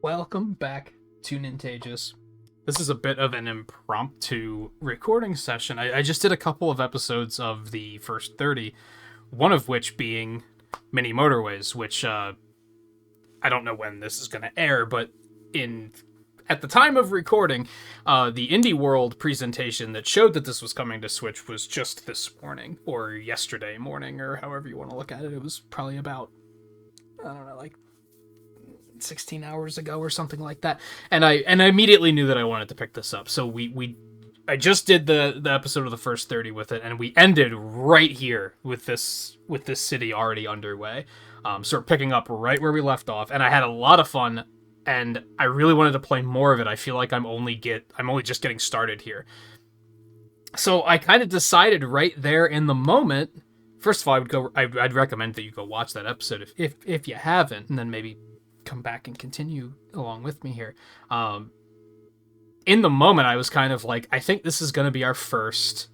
Welcome back to Nintagious. This is a bit of an impromptu recording session. I just did a couple of episodes of the first 30, one of which being Mini Motorways, which I don't know when this is going to air, but at the time of recording, the Indie World presentation that showed that this was coming to Switch was just this morning, or yesterday morning, or however you want to look at it. It was probably about, I don't know, like 16 hours ago or something like that, and I immediately knew that I wanted to pick this up. So I just did the episode of the first 30 with it, and we ended right here with this city already underway. So we're picking up right where we left off, and I had a lot of fun, and I really wanted to play more of it. I feel like I'm only just getting started here. So I kind of decided right there in the moment. First of all, I'd recommend that you go watch that episode if you haven't, and then maybe come back and continue along with me here. In the moment, I was kind of like, I think this is going to be our first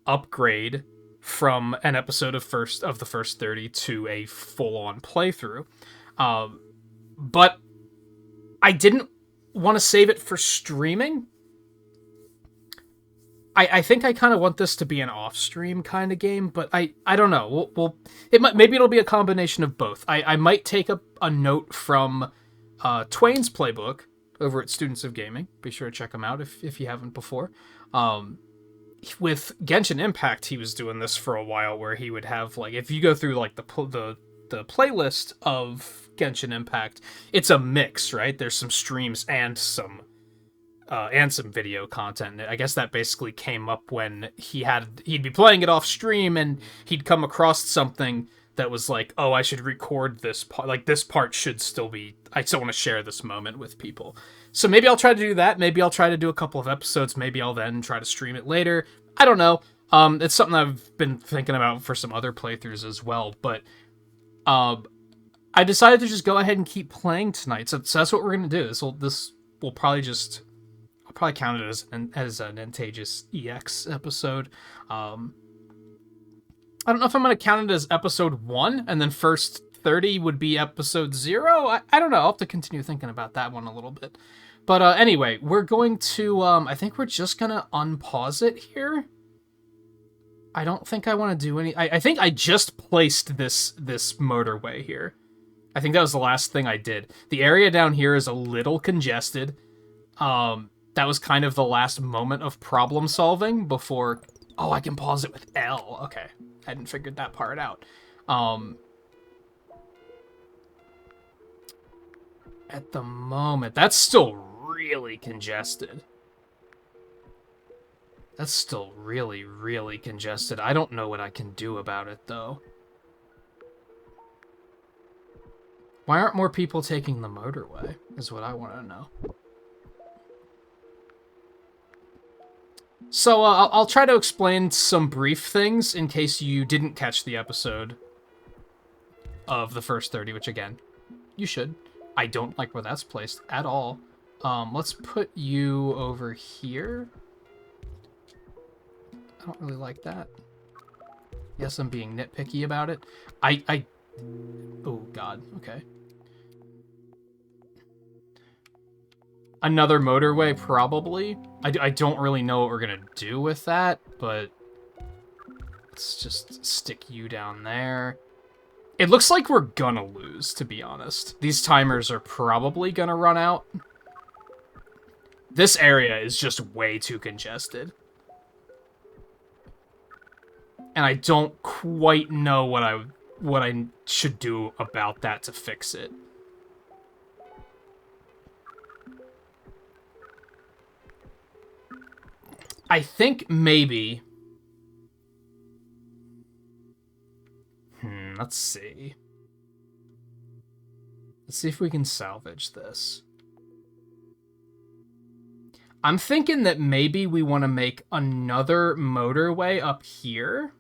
upgrade from an episode of the first 30 to a full-on playthrough. But I didn't want to save it for streaming. I think I kind of want this to be an off-stream kind of game, but I don't know. Maybe it'll be a combination of both. I might take a note from Twain's playbook over at Students of Gaming. Be sure to check him out if you haven't before. With Genshin Impact, he was doing this for a while, where he would have, like, if you go through like the playlist of Genshin Impact, it's a mix, right? There's some streams and some video content. I guess that basically came up when he'd be playing it off stream, and he'd come across something that was like, oh, I should record this part. Like, this part should still be, I still want to share this moment with people. So maybe I'll try to do that. Maybe I'll try to do a couple of episodes. Maybe I'll then try to stream it later. I don't know. It's something I've been thinking about for some other playthroughs as well. But I decided to just go ahead and keep playing tonight. So that's what we're going to do. This will probably just... I'll probably count it as a Nintagious EX episode. I don't know if I'm going to count it as episode 1, and then first 30 would be episode 0. I don't know. I'll have to continue thinking about that one a little bit. But anyway, we're going to... I think we're just going to unpause it here. I don't think I want to do any... I think I just placed this motorway here. I think that was the last thing I did. The area down here is a little congested. That was kind of the last moment of problem solving before... Oh, I can pause it with L. Okay. I hadn't figured that part out. At the moment, that's still really congested. That's still really, really congested. I don't know what I can do about it, though. Why aren't more people taking the motorway, is what I want to know. So I'll try to explain some brief things in case you didn't catch the episode of the first 30, which, again, you should. I don't like where that's placed at all. Let's put you over here. I don't really like that. Yes, I'm being nitpicky about it. Oh, God. Okay. Another motorway, probably. I don't really know what we're gonna do with that, but let's just stick you down there. It looks like we're gonna lose, to be honest. These timers are probably gonna run out. This area is just way too congested. And I don't quite know what I should do about that to fix it. I think maybe... let's see. Let's see if we can salvage this. I'm thinking that maybe we want to make another motorway up here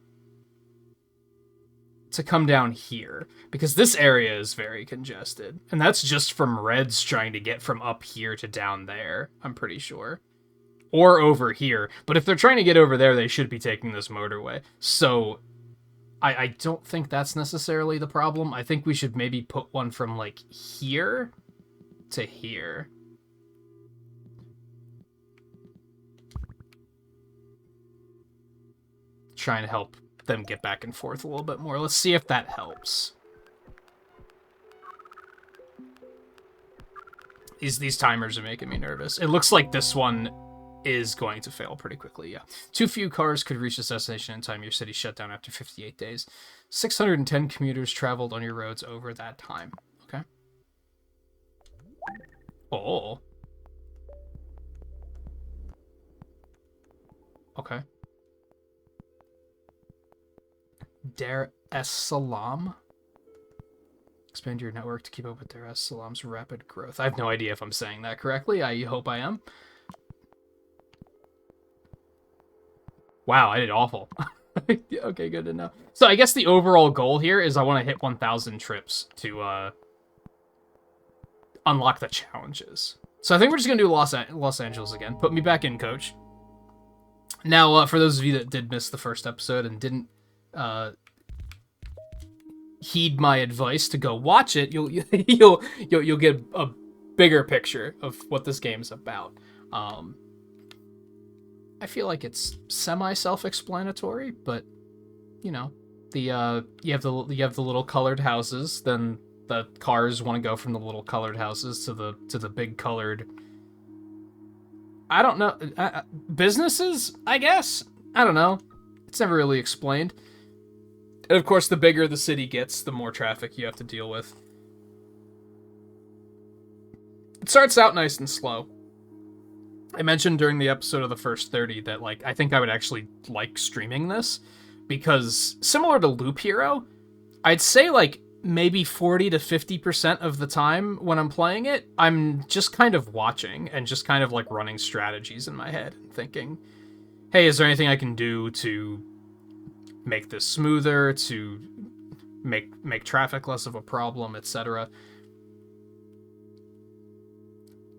to come down here, because this area is very congested. And that's just from Reds trying to get from up here to down there, I'm pretty sure. Or over here. But if they're trying to get over there, they should be taking this motorway. So I don't think that's necessarily the problem. I think we should maybe put one from, like, here to here. Trying to help them get back and forth a little bit more. Let's see if that helps. These timers are making me nervous. It looks like this one is going to fail pretty quickly, yeah. Too few cars could reach this destination in time. Your city shut down after 58 days. 610 commuters traveled on your roads over that time. Okay. Oh. Okay. Dar es Salaam. Expand your network to keep up with Dar es Salaam's rapid growth. I have no idea if I'm saying that correctly. I hope I am. Wow, I did awful. Okay, good to know. So I guess the overall goal here is I want to hit 1,000 trips to unlock the challenges. So I think we're just going to do Los Angeles again. Put me back in, coach. Now, for those of you that did miss the first episode and didn't heed my advice to go watch it, you'll get a bigger picture of what this game is about. I feel like it's semi-self-explanatory, but you know, you have the little colored houses, then the cars want to go from the little colored houses to the big colored, I don't know, businesses, I guess? I don't know. It's never really explained. And of course, the bigger the city gets, the more traffic you have to deal with. It starts out nice and slow. I mentioned during the episode of the first 30 that, like, I think I would actually like streaming this, because similar to Loop Hero, I'd say, like, maybe 40 to 50% of the time when I'm playing it, I'm just kind of watching and just kind of, like, running strategies in my head and thinking, hey, is there anything I can do to make this smoother, to make traffic less of a problem, etc.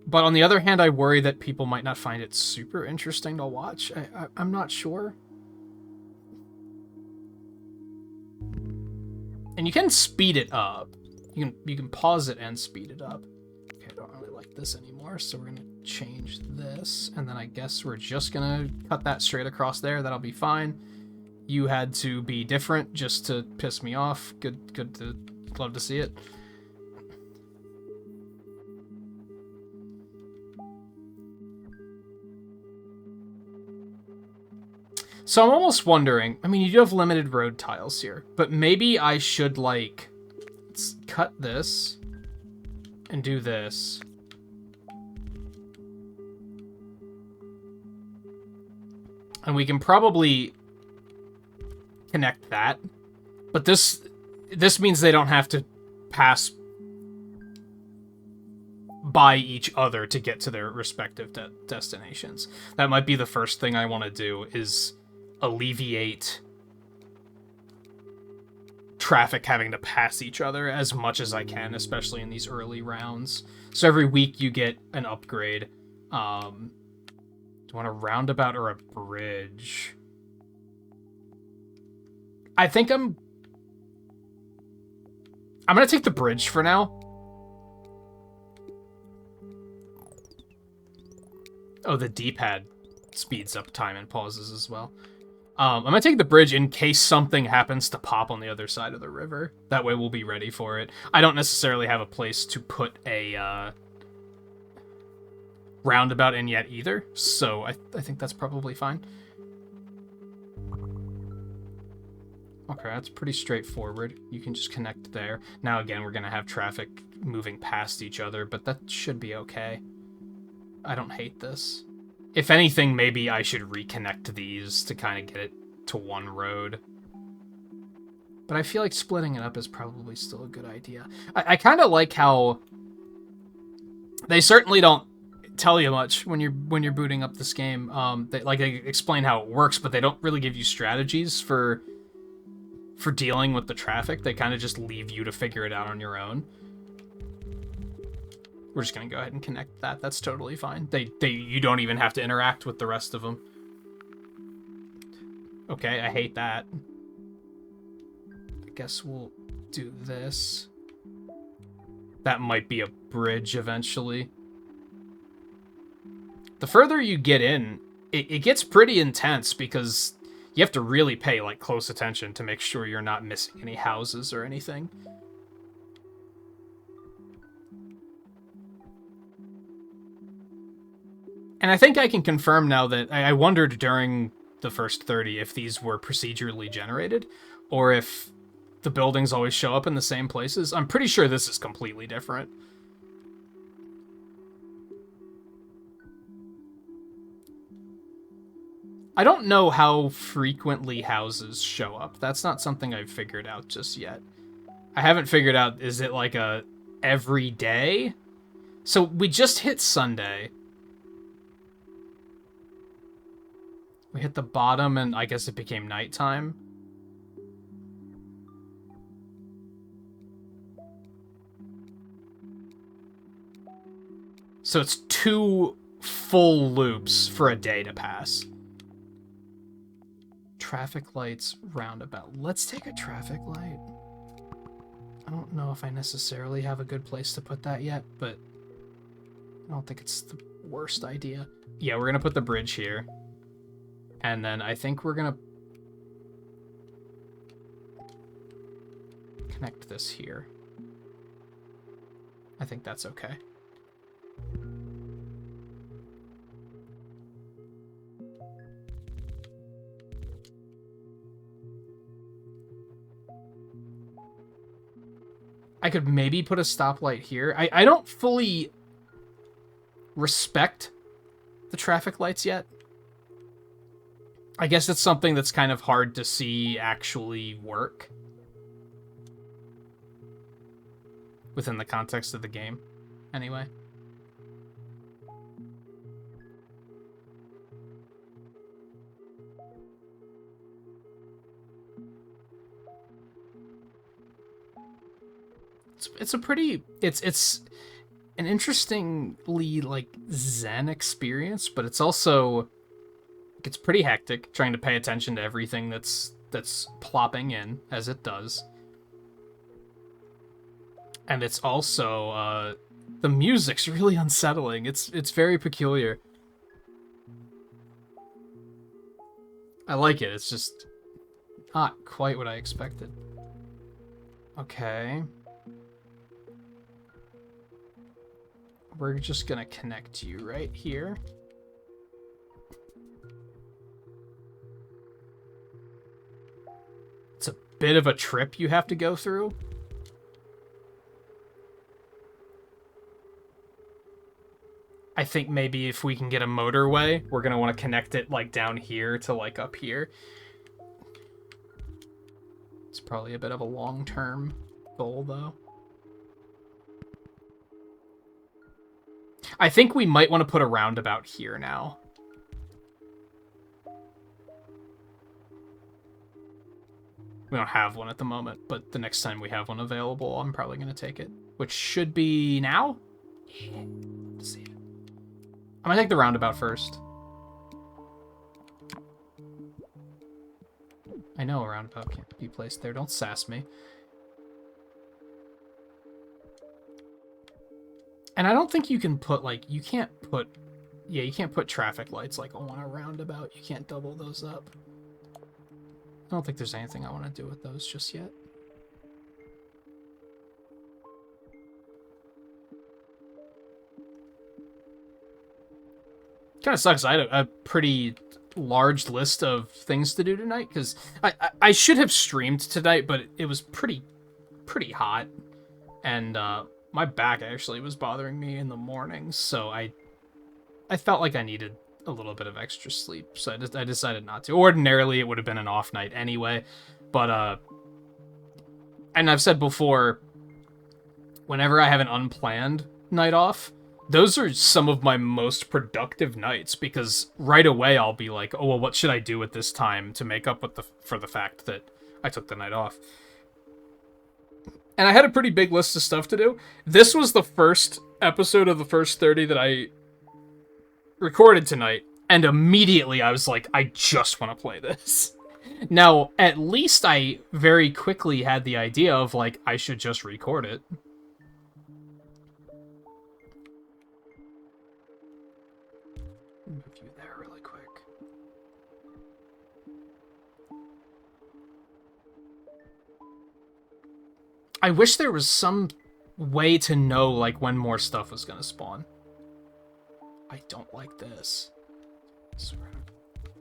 But on the other hand, I worry that people might not find it super interesting to watch. I'm not sure. And you can speed it up. You can pause it and speed it up. Okay, I don't really like this anymore, so we're gonna change this, and then I guess we're just gonna cut that straight across there. That'll be fine. You had to be different just to piss me off. Good to love to see it. So I'm almost wondering, I mean, you do have limited road tiles here, but maybe I should, like, let's cut this and do this. And we can probably connect that. But this means they don't have to pass by each other to get to their respective destinations. That might be the first thing I want to do, is alleviate traffic having to pass each other as much as I can, especially in these early rounds. So every week you get an upgrade. Do you want a roundabout or a bridge? I think I'm gonna take the bridge for now. Oh, the D-pad speeds up time and pauses as well. I'm gonna take the bridge in case something happens to pop on the other side of the river. That way we'll be ready for it. I don't necessarily have a place to put a roundabout in yet either, so I think that's probably fine. Okay, that's pretty straightforward. You can just connect there. Now again, we're gonna have traffic moving past each other, but that should be okay. I don't hate this. If anything, maybe I should reconnect these to kind of get it to one road. But I feel like splitting it up is probably still a good idea. I kind of like how they certainly don't tell you much when you're booting up this game. They explain how it works, but they don't really give you strategies for dealing with the traffic. They kind of just leave you to figure it out on your own. We're just gonna go ahead and connect that. That's totally fine. You don't even have to interact with the rest of them. Okay, I hate that. I guess we'll do this. That might be a bridge eventually. The further you get in, it gets pretty intense because you have to really pay like close attention to make sure you're not missing any houses or anything. And I think I can confirm now that I wondered during the first 30 if these were procedurally generated or if the buildings always show up in the same places. I'm pretty sure this is completely different. I don't know how frequently houses show up. That's not something I've figured out just yet. I haven't figured out, is it like a every day? So we just hit Sunday. We hit the bottom and I guess it became nighttime. So it's 2 full loops for a day to pass. Traffic lights, roundabout. Let's take a traffic light. I don't know if I necessarily have a good place to put that yet, but I don't think it's the worst idea. Yeah, we're gonna put the bridge here. And then I think we're gonna connect this here. I think that's okay. I could maybe put a stoplight here. I don't fully respect the traffic lights yet. I guess it's something that's kind of hard to see actually work within the context of the game, anyway. It's a pretty... It's an interestingly, like, zen experience, but it's also... It's pretty hectic, trying to pay attention to everything that's plopping in, as it does. And it's also, the music's really unsettling. It's very peculiar. I like it, it's just not quite what I expected. Okay. We're just gonna connect you right here. It's a bit of a trip you have to go through. I think maybe if we can get a motorway, we're gonna want to connect it like down here to like up here. It's probably a bit of a long-term goal though. I think we might want to put a roundabout here now. We don't have one at the moment, but the next time we have one available, I'm probably going to take it. Which should be now? Yeah, let's see. I'm going to take the roundabout first. I know a roundabout can't be placed there. Don't sass me. And I don't think you can put, like, you can't put traffic lights, like, on a roundabout. You can't double those up. I don't think there's anything I want to do with those just yet. Kind of sucks. I had a pretty large list of things to do tonight, because I should have streamed tonight, but it was pretty hot. And, my back actually was bothering me in the morning, so I felt like I needed a little bit of extra sleep, so I decided not to. Ordinarily, it would have been an off night anyway, but, and I've said before, whenever I have an unplanned night off, those are some of my most productive nights, because right away I'll be like, oh, well, what should I do at this time to make up with for the fact that I took the night off? And I had a pretty big list of stuff to do. This was the first episode of the first 30 that I recorded tonight, and immediately I was like, I just want to play this. Now, at least I very quickly had the idea of, like, I should just record it. I wish there was some way to know, like, when more stuff was gonna spawn. I don't like this. So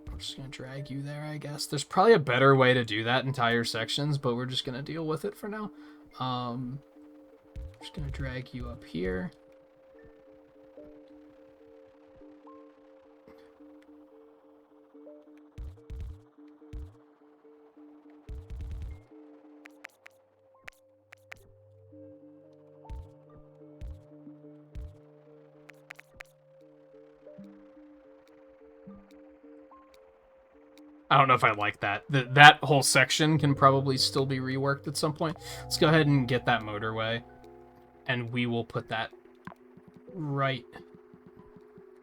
we're just gonna drag you there, I guess. There's probably a better way to do that entire sections, but we're just gonna deal with it for now. Just gonna drag you up here. I don't know if I like that. That whole section can probably still be reworked at some point. Let's go ahead and get that motorway, and we will put that right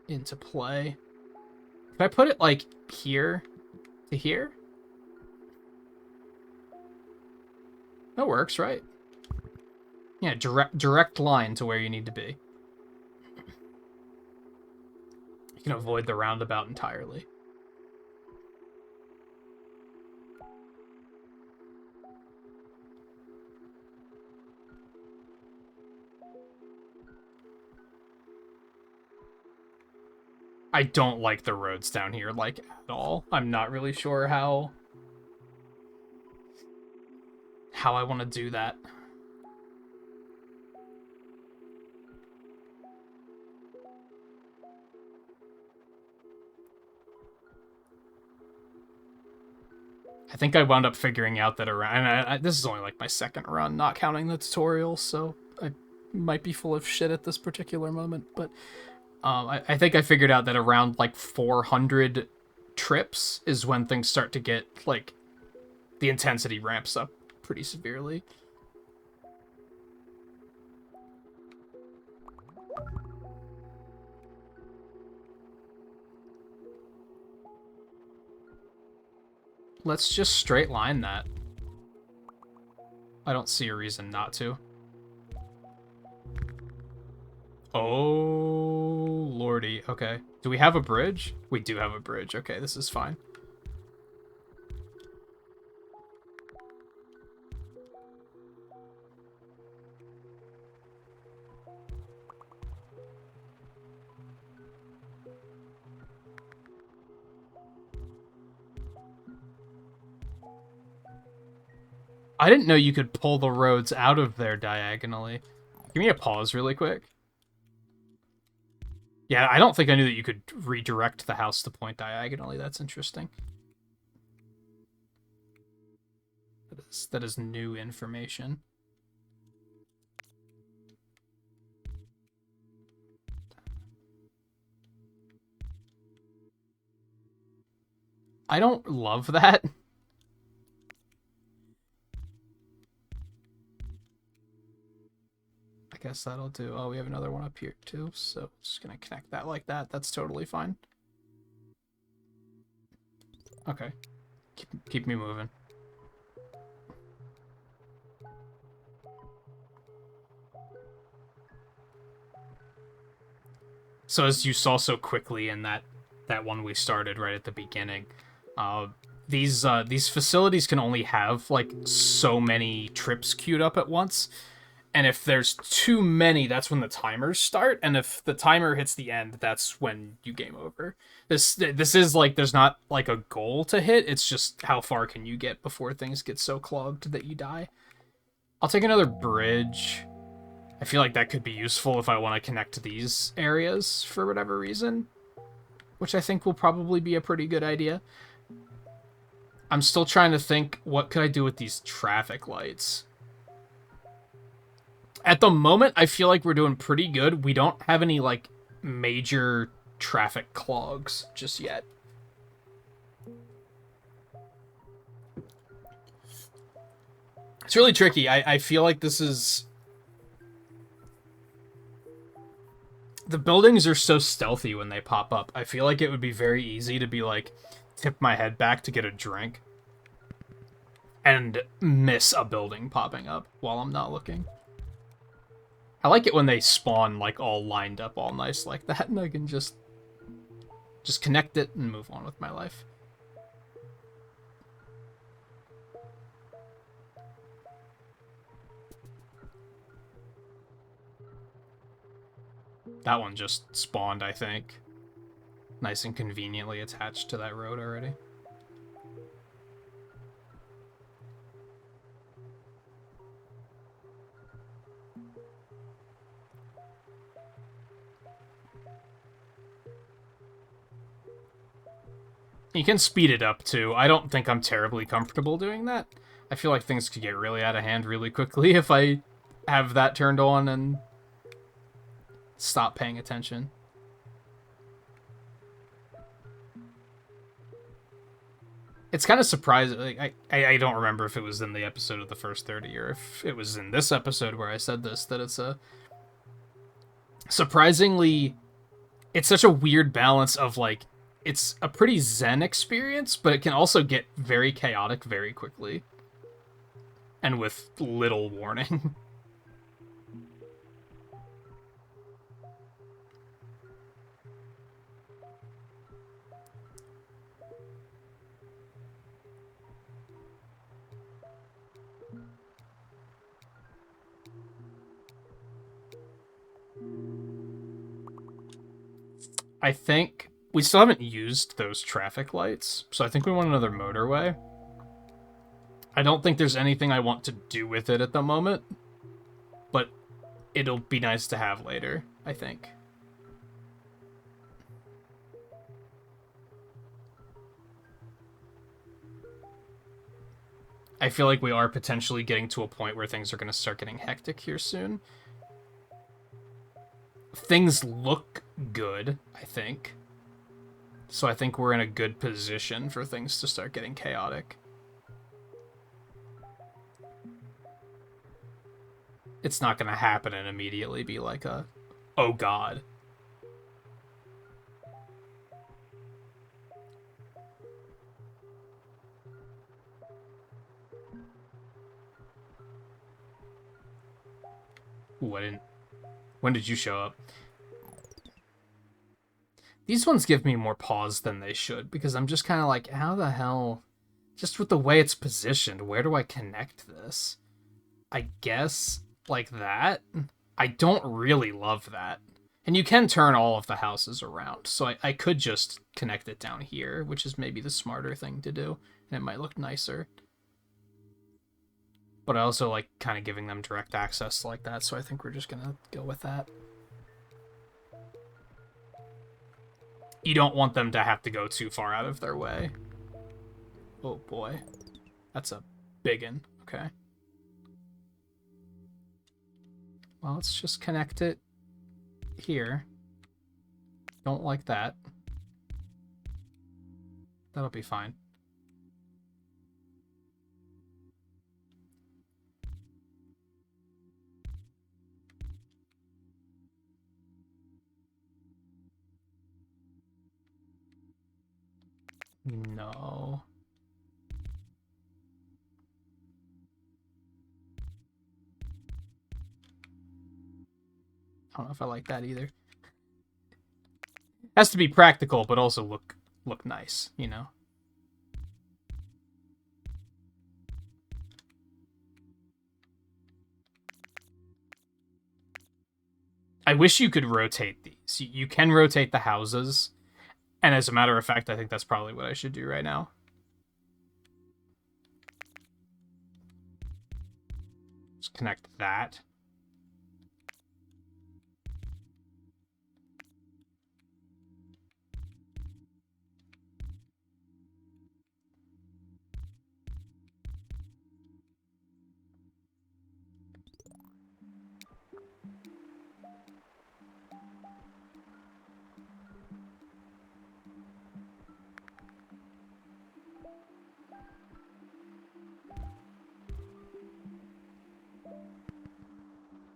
into play. If I put it, like, here to here? That works, right? Yeah, direct line to where you need to be. You can avoid the roundabout entirely. I don't like the roads down here, like, at all. I'm not really sure how I want to do that. I think I wound up figuring out that around... And this is only, like, my second run, not counting the tutorial, so I might be full of shit at this particular moment, but... I think I figured out that around, like, 400 trips is when things start to get, like, the intensity ramps up pretty severely. Let's just straight line that. I don't see a reason not to. Oh, lordy. Okay. Do we have a bridge? We do have a bridge. Okay, this is fine. I didn't know you could pull the roads out of there diagonally. Give me a pause really quick. Yeah, I don't think I knew that you could redirect the house to point diagonally. That's interesting. That is new information. I don't love that. I guess that'll do. Oh, we have another one up here too, so just gonna connect that like that. That's totally fine. Okay. Keep me moving. So as you saw so quickly in that one we started right at the beginning, these facilities can only have, like, so many trips queued up at once. And if there's too many, that's when the timers start. And if the timer hits the end, that's when you game over. This is, like, there's not, like, a goal to hit. It's just how far can you get before things get so clogged that you die. I'll take another bridge. I feel like that could be useful if I want to connect to these areas for whatever reason, which I think will probably be a pretty good idea. I'm still trying to think, what could I do with these traffic lights? At the moment, I feel like we're doing pretty good. We don't have any, like, major traffic clogs just yet. It's really tricky. I feel like this is... The buildings are so stealthy when they pop up. I feel like it would be very easy to be like, tip my head back to get a drink and miss a building popping up while I'm not looking. I like it when they spawn, like, all lined up all nice like that, and I can just connect it and move on with my life. That one just spawned, I think. Nice and conveniently attached to that road already. You can speed it up, too. I don't think I'm terribly comfortable doing that. I feel like things could get really out of hand really quickly if I have that turned on and stop paying attention. It's kind of surprising. Like, I don't remember if it was in the episode of the first 30 or if it was in this episode where I said this, that it's a surprisingly, it's such a weird balance of like, it's a pretty zen experience, but it can also get very chaotic very quickly and with little warning. I think we still haven't used those traffic lights, so I think we want another motorway. I don't think there's anything I want to do with it at the moment, but it'll be nice to have later, I think. I feel like we are potentially getting to a point where things are going to start getting hectic here soon. Things look good, I think. So I think we're in a good position for things to start getting chaotic. It's not going to happen and immediately be like a, oh god. Ooh, I didn't... When did you show up? These ones give me more pause than they should, because I'm just kind of like, how the hell... Just with the way it's positioned, where do I connect this? I guess like that? I don't really love that. And you can turn all of the houses around, so I could just connect it down here, which is maybe the smarter thing to do, and it might look nicer. But I also like kind of giving them direct access like that, so I think we're just gonna go with that. You don't want them to have to go too far out of their way. Oh boy. That's a biggin. Okay. Well, let's just connect it here. Don't like that. That'll be fine. No. I don't know if I like that either. Has to be practical, but also look nice, you know? I wish you could rotate these. You can rotate the houses, and as a matter of fact, I think that's probably what I should do right now. Just connect that.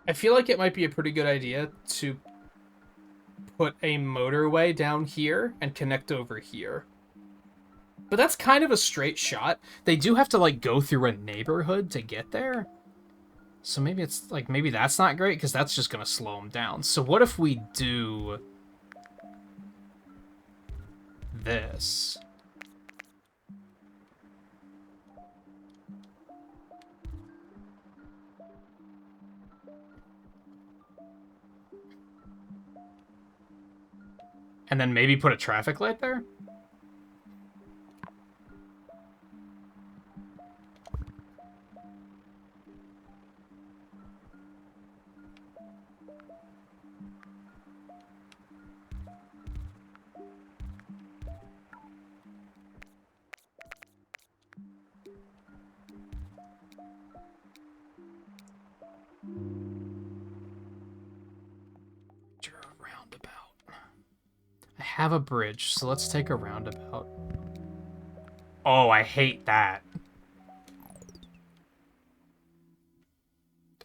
I feel like it might be a pretty good idea to put a motorway down here and connect over here. But that's kind of a straight shot. They do have to, like, go through a neighborhood to get there. So maybe it's, like, maybe that's not great, because that's just going to slow them down. So what if we do this? And then maybe put a traffic light there? I have a bridge, so let's take a roundabout. Oh, I hate that.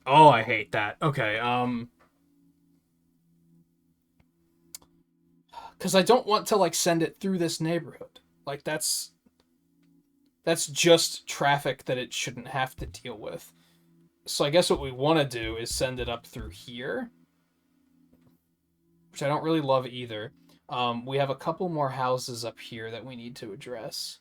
Oh, I hate that. Okay, because I don't want to, like, send it through this neighborhood. Like, that's just traffic that it shouldn't have to deal with. So I guess what we want to do is send it up through here, which I don't really love either. We have a couple more houses up here that we need to address.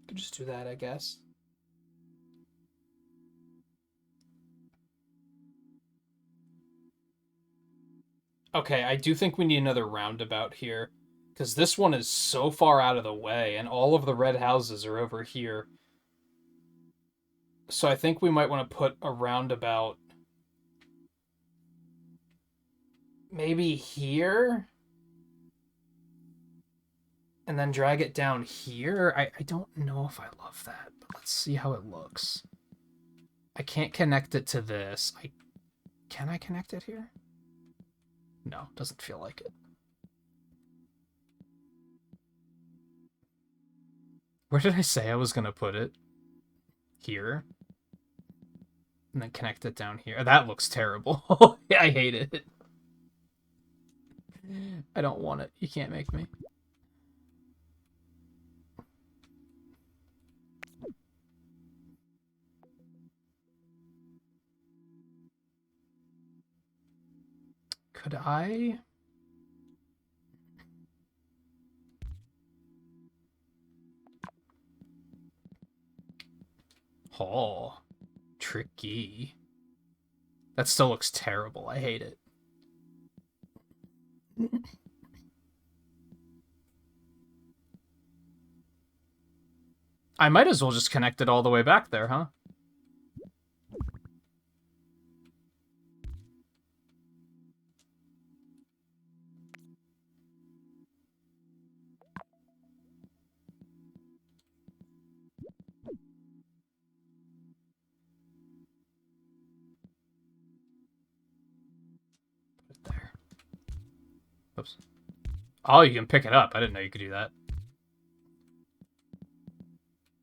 Could just do that, I guess. Okay, I do think we need another roundabout here, because this one is so far out of the way, and all of the red houses are over here. So I think we might want to put a roundabout maybe here? And then drag it down here? I don't know if I love that, but let's see how it looks. I can't connect it to this. Can I connect it here? No, doesn't feel like it. Where did I say I was going to put it? Here? And then connect it down here. That looks terrible. I hate it. I don't want it. You can't make me. Could I? Oh, tricky. That still looks terrible. I hate it. I might as well just connect it all the way back there, huh? Put it there. Oops. Oh, you can pick it up. I didn't know you could do that.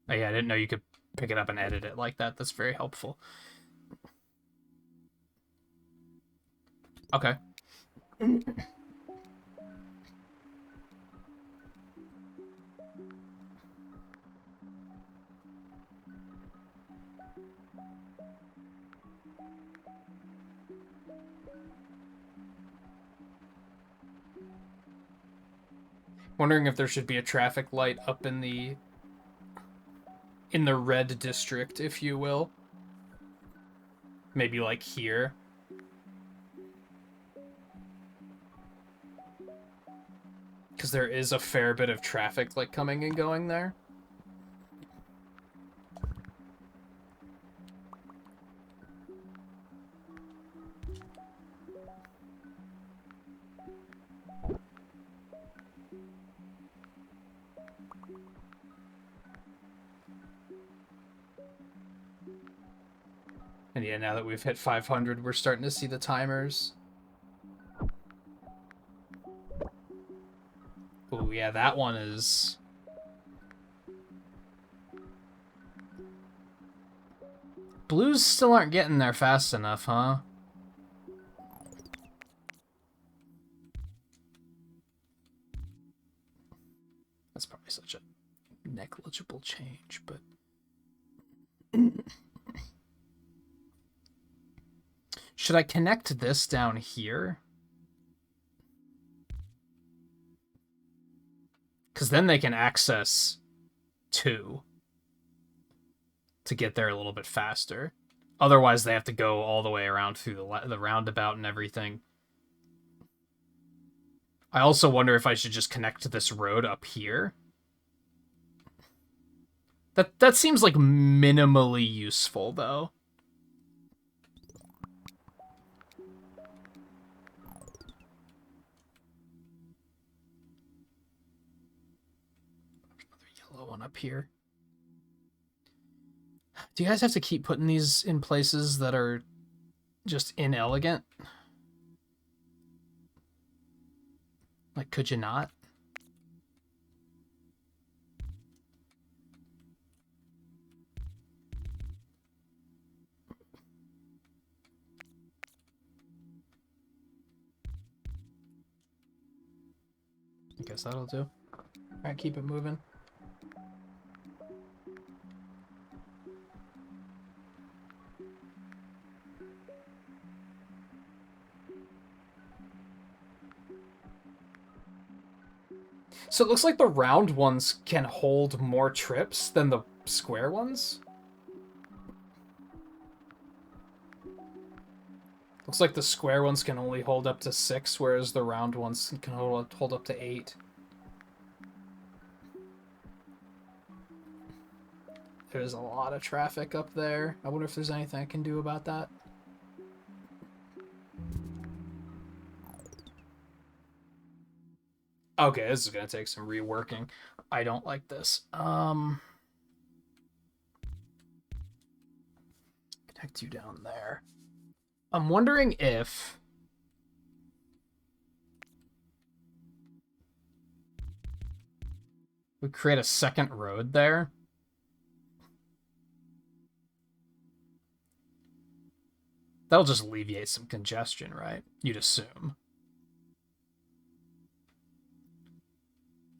Oh, yeah, I didn't know you could pick it up and edit it like that. That's very helpful. Okay. Wondering if there should be a traffic light up in the red district, if you will. Maybe like here. Because there is a fair bit of traffic like coming and going there. And yeah, now that we've hit 500, we're starting to see the timers. Oh, yeah, that one is... Blues still aren't getting there fast enough, huh? That's probably such a negligible change, but... Should I connect this down here? Because then they can access 2 to get there a little bit faster. Otherwise, they have to go all the way around through the roundabout and everything. I also wonder if I should just connect to this road up here. That seems like minimally useful, though. Another yellow one up here. Do you guys have to keep putting these in places that are just inelegant? Like, could you not? I guess that'll do. Alright, keep it moving. So it looks like the round ones can hold more trips than the square ones. Looks like the square ones can only hold up to 6, whereas the round ones can hold up to 8. There's a lot of traffic up there. I wonder if there's anything I can do about that. Okay, this is going to take some reworking. I don't like this. Connect you down there. I'm wondering if... we create a second road there. That'll just alleviate some congestion, right? You'd assume.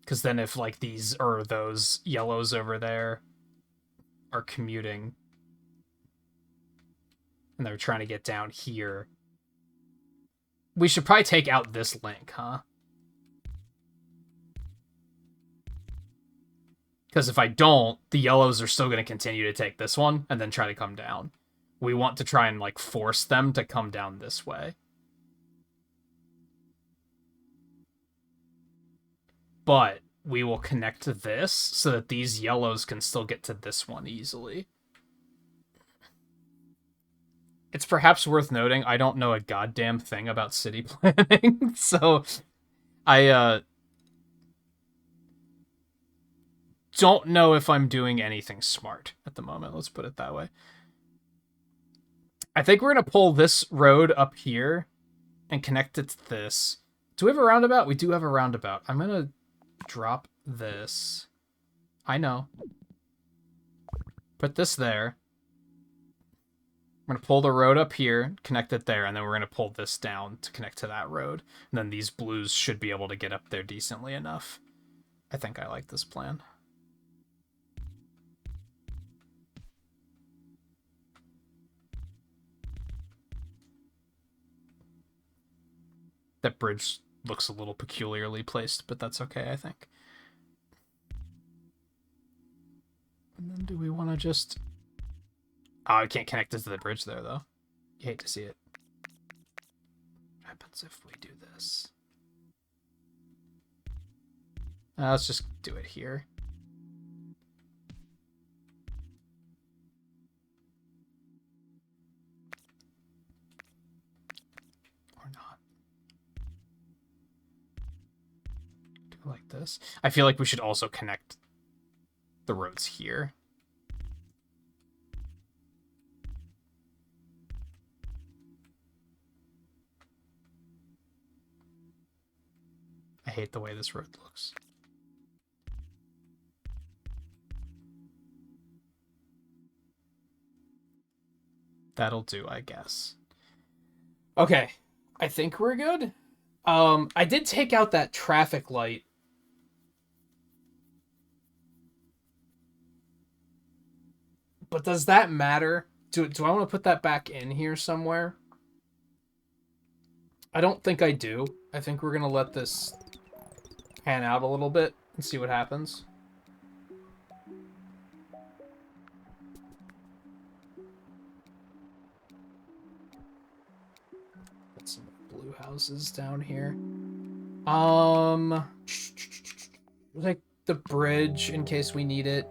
Because then if, like, these or those yellows over there are commuting and they're trying to get down here, we should probably take out this link, huh? Because if I don't, the yellows are still going to continue to take this one and then try to come down. We want to try and, like, force them to come down this way. But we will connect to this so that these yellows can still get to this one easily. It's perhaps worth noting I don't know a goddamn thing about city planning, so I don't know if I'm doing anything smart at the moment. Let's put it that way. I think we're going to pull this road up here and connect it to this. Do we have a roundabout? We do have a roundabout. I'm going to drop this. I know. Put this there. I'm going to pull the road up here, connect it there, and then we're going to pull this down to connect to that road. And then these blues should be able to get up there decently enough. I think I like this plan. That bridge looks a little peculiarly placed, but that's okay, I think. And then do we want to just... oh, I can't connect it to the bridge there, though. You hate to see it. What happens if we do this? Let's just do it here. Or not. Do it like this. I feel like we should also connect the roads here. I hate the way this road looks. That'll do, I guess. Okay, I think we're good. I did take out that traffic light. But does that matter? Do I want to put that back in here somewhere? I don't think I do. I think we're going to let this pan out a little bit and see what happens. Got some blue houses down here. Like the bridge in case we need it.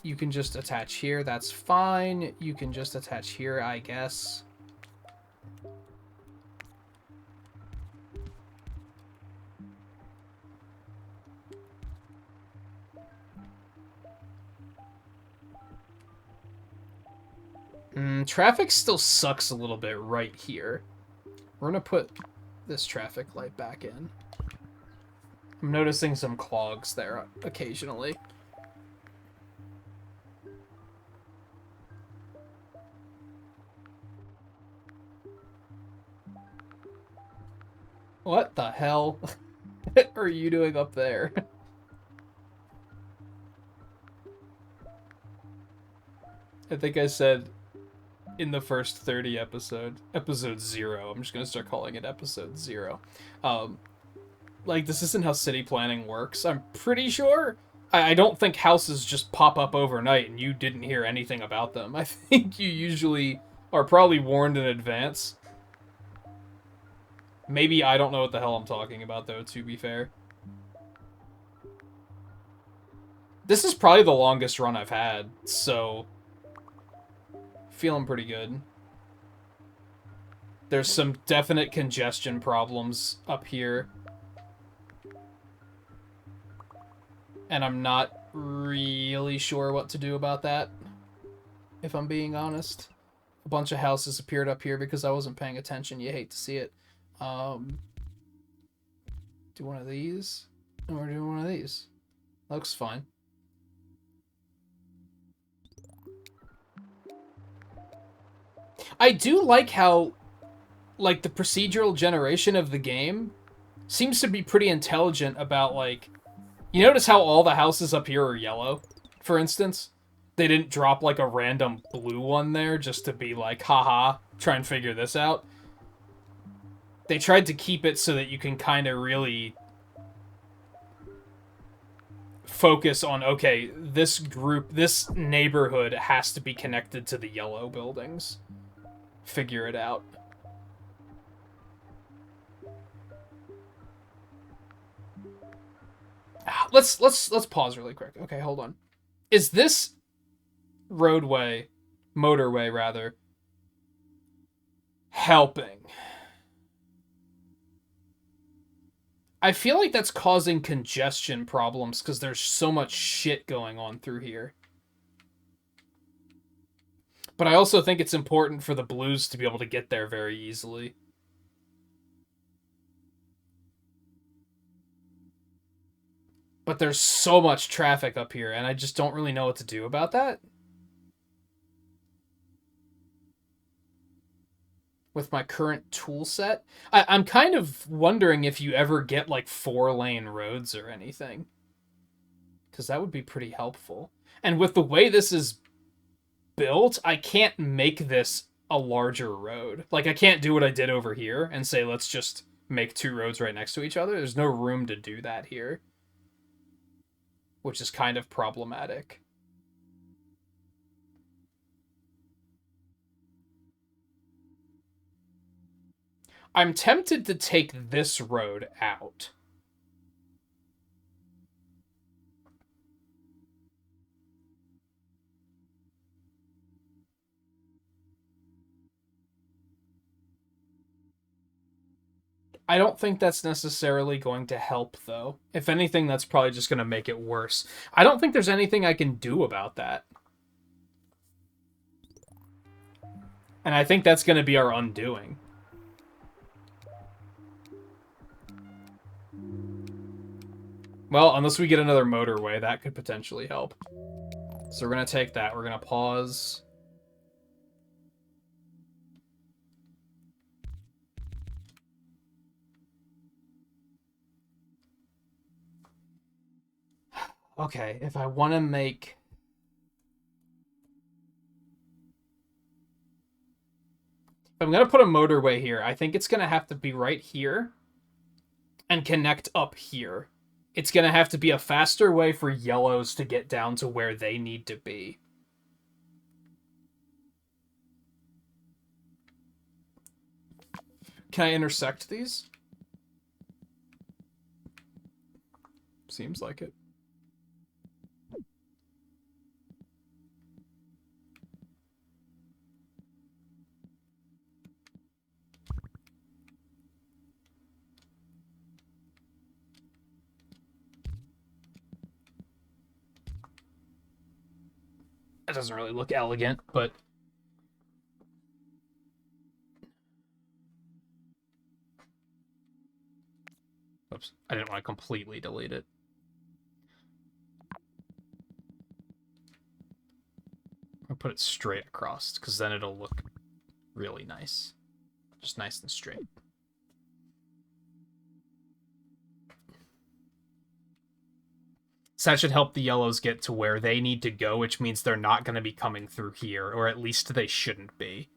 You can just attach here, that's fine. You can just attach here, I guess. Traffic still sucks a little bit right here. We're gonna put this traffic light back in. I'm noticing some clogs there occasionally. What the hell are you doing up there? I think I said in the first 30 episode 0. I'm just gonna start calling it episode 0. Like, this isn't how city planning works. I'm pretty sure. I don't think houses just pop up overnight and you didn't hear anything about them. I think you usually are probably warned in advance. Maybe I don't know what the hell I'm talking about, though, to be fair. This is probably the longest run I've had, so feeling pretty good. There's some definite congestion problems up here. And I'm not really sure what to do about that, if I'm being honest. A bunch of houses appeared up here because I wasn't paying attention. You hate to see it. Do one of these, and we're doing one of these. Looks fine. I do like how, like, the procedural generation of the game seems to be pretty intelligent about, like, you notice how all the houses up here are yellow, for instance? They didn't drop, like, a random blue one there just to be like, haha, try and figure this out. They tried to keep it so that you can kind of really focus on, okay, this group, this neighborhood has to be connected to the yellow buildings. Figure it out. Let's pause really quick. Okay, hold on. Is this motorway rather, helping? I feel like that's causing congestion problems because there's so much shit going on through here. But I also think it's important for the blues to be able to get there very easily. But there's so much traffic up here, and I just don't really know what to do about that. With my current tool set. I'm kind of wondering if you ever get, like, 4-lane roads or anything. Because that would be pretty helpful. And with the way this is built, I can't make this a larger road. Like, I can't do what I did over here and say, let's just make 2 roads right next to each other. There's no room to do that here. Which is kind of problematic. I'm tempted to take this road out. I don't think that's necessarily going to help, though. If anything, that's probably just going to make it worse. I don't think there's anything I can do about that. And I think that's going to be our undoing. Well, unless we get another motorway, that could potentially help. So we're going to take that. We're going to pause. Okay, if I want to make... If I'm going to put a motorway here, I think it's going to have to be right here and connect up here. It's going to have to be a faster way for yellows to get down to where they need to be. Can I intersect these? Seems like it. That doesn't really look elegant, but... Oops, I didn't want to completely delete it. I'll put it straight across, because then it'll look really nice. Just nice and straight. So that should help the yellows get to where they need to go, which means they're not going to be coming through here, or at least they shouldn't be.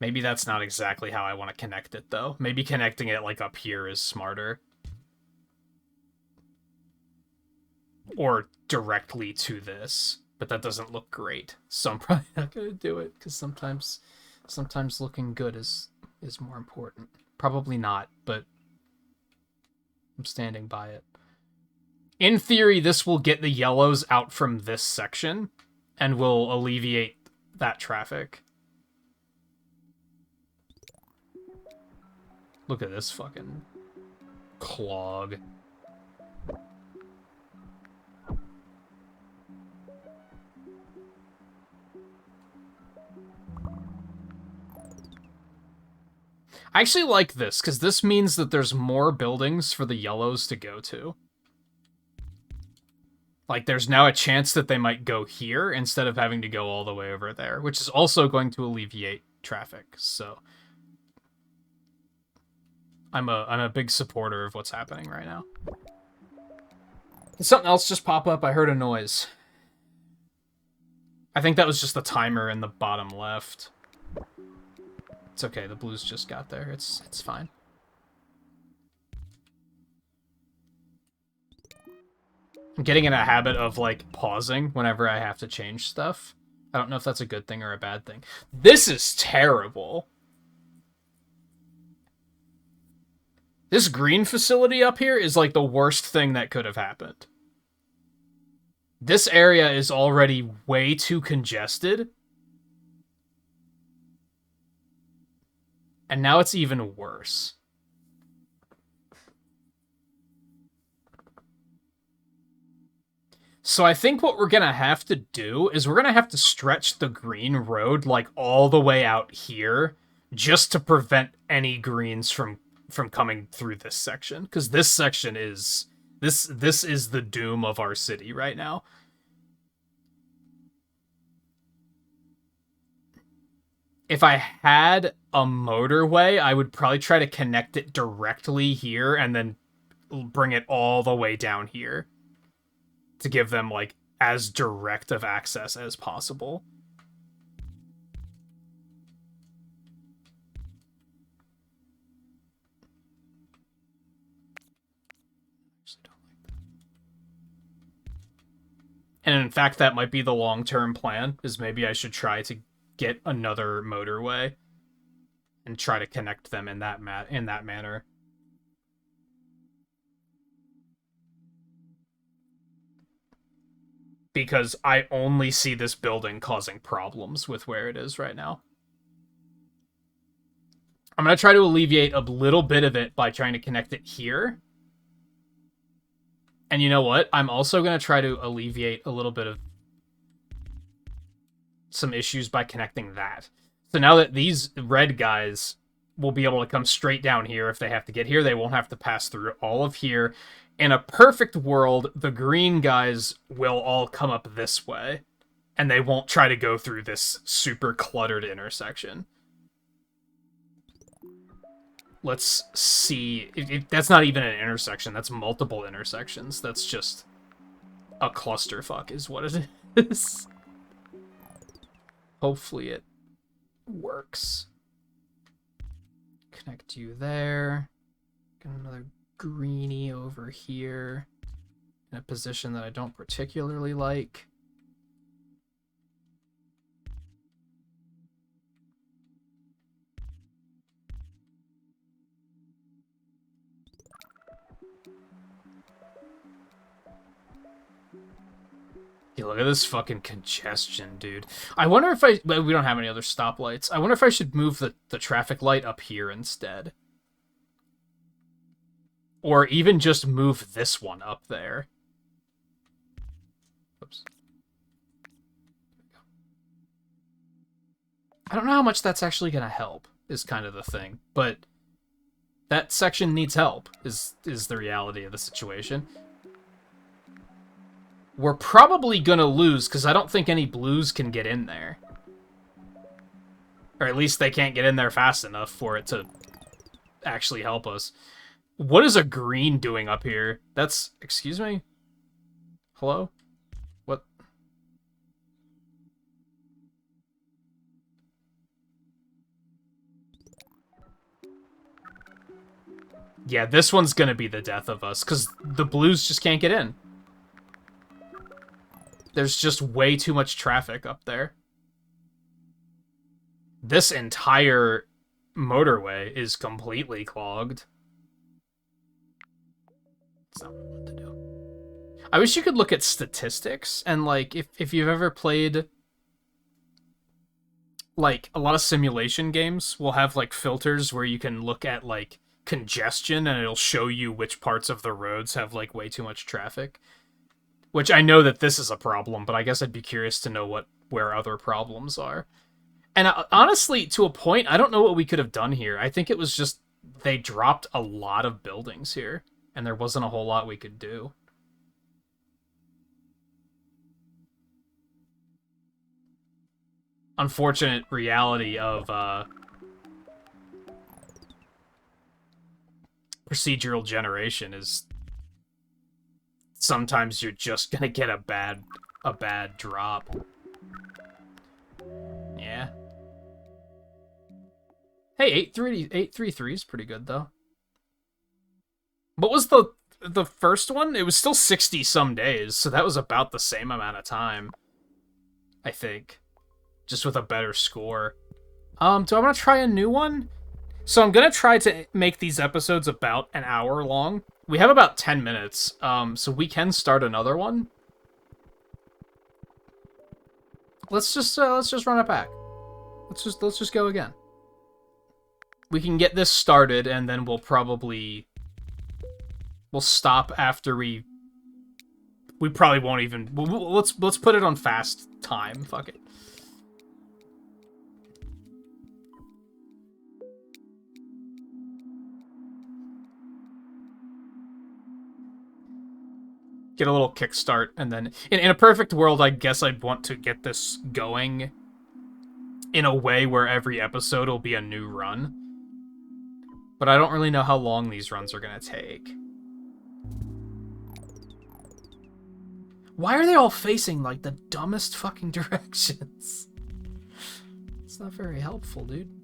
Maybe that's not exactly how I want to connect it, though. Maybe connecting it, like, up here is smarter. Or directly to this. But that doesn't look great. So I'm probably not going to do it, because sometimes looking good is more important. Probably not, but I'm standing by it. In theory, this will get the yellows out from this section, and will alleviate that traffic. Look at this fucking clog. I actually like this, because this means that there's more buildings for the yellows to go to. Like, there's now a chance that they might go here instead of having to go all the way over there, which is also going to alleviate traffic, so... I'm a big supporter of what's happening right now. Did something else just pop up? I heard a noise. I think that was just the timer in the bottom left. It's okay, the blues just got there. It's fine. I'm getting in a habit of, like, pausing whenever I have to change stuff. I don't know if that's a good thing or a bad thing. This is terrible. This green facility up here is, like, the worst thing that could have happened. This area is already way too congested. And now it's even worse. So I think what we're going to have to do is we're going to have to stretch the green road, like, all the way out here, just to prevent any greens from coming through this section. Because this section is... This is the doom of our city right now. If I had a motorway, I would probably try to connect it directly here and then bring it all the way down here to give them, like, as direct of access as possible. And in fact, that might be the long-term plan, is maybe I should try to get another motorway and try to connect them in that manner. Because I only see this building causing problems with where it is right now. I'm going to try to alleviate a little bit of it by trying to connect it here. And you know what? I'm also going to try to alleviate a little bit of some issues by connecting that. So now that these red guys will be able to come straight down here if they have to get here, they won't have to pass through all of here. In a perfect world, the green guys will all come up this way, and they won't try to go through this super cluttered intersection. Let's see. That's not even an intersection. That's multiple intersections. That's just a clusterfuck is what it is. Hopefully it works. Connect you there. Get another greenie over here. in a position that I don't particularly like. Yeah, look at this fucking congestion, dude. I wonder if we don't have any other stoplights. I wonder if I should move the traffic light up here instead. Or even just move this one up there. Oops. I don't know how much that's actually going to help, is kind of the thing. But that section needs help, is the reality of the situation. We're probably going to lose, because I don't think any blues can get in there. Or at least they can't get in there fast enough for it to actually help us. What is a green doing up here? That's... Excuse me? Hello? What? Yeah, this one's going to be the death of us, because the blues just can't get in. There's just way too much traffic up there. This entire motorway is completely clogged. That's not what I want to do. I wish you could look at statistics, and, like, if you've ever played... Like, a lot of simulation games will have, like, filters where you can look at, like, congestion, and it'll show you which parts of the roads have, like, way too much traffic. Which I know that this is a problem, but I guess I'd be curious to know where other problems are. And honestly, to a point, I don't know what we could have done here. I think it was just they dropped a lot of buildings here, and there wasn't a whole lot we could do. Unfortunate reality of procedural generation is sometimes you're just gonna get a bad drop. Yeah. Hey, 833 is pretty good though. What was the first one? It was still 60 some days, so that was about the same amount of time, I think, just with a better score. Do I want to try a new one? So I'm gonna try to make these episodes about an hour long. We have about 10 minutes, so we can start another one. Let's just run it back. Let's just go again. We can get this started, and then we'll stop after we probably won't even. Let's put it on fast time. Fuck it. Get a little kickstart, and then in a perfect world, I guess I'd want to get this going in a way where every episode will be a new run. But I don't really know how long these runs are gonna take. Why are they all facing, like, the dumbest fucking directions? It's not very helpful, dude.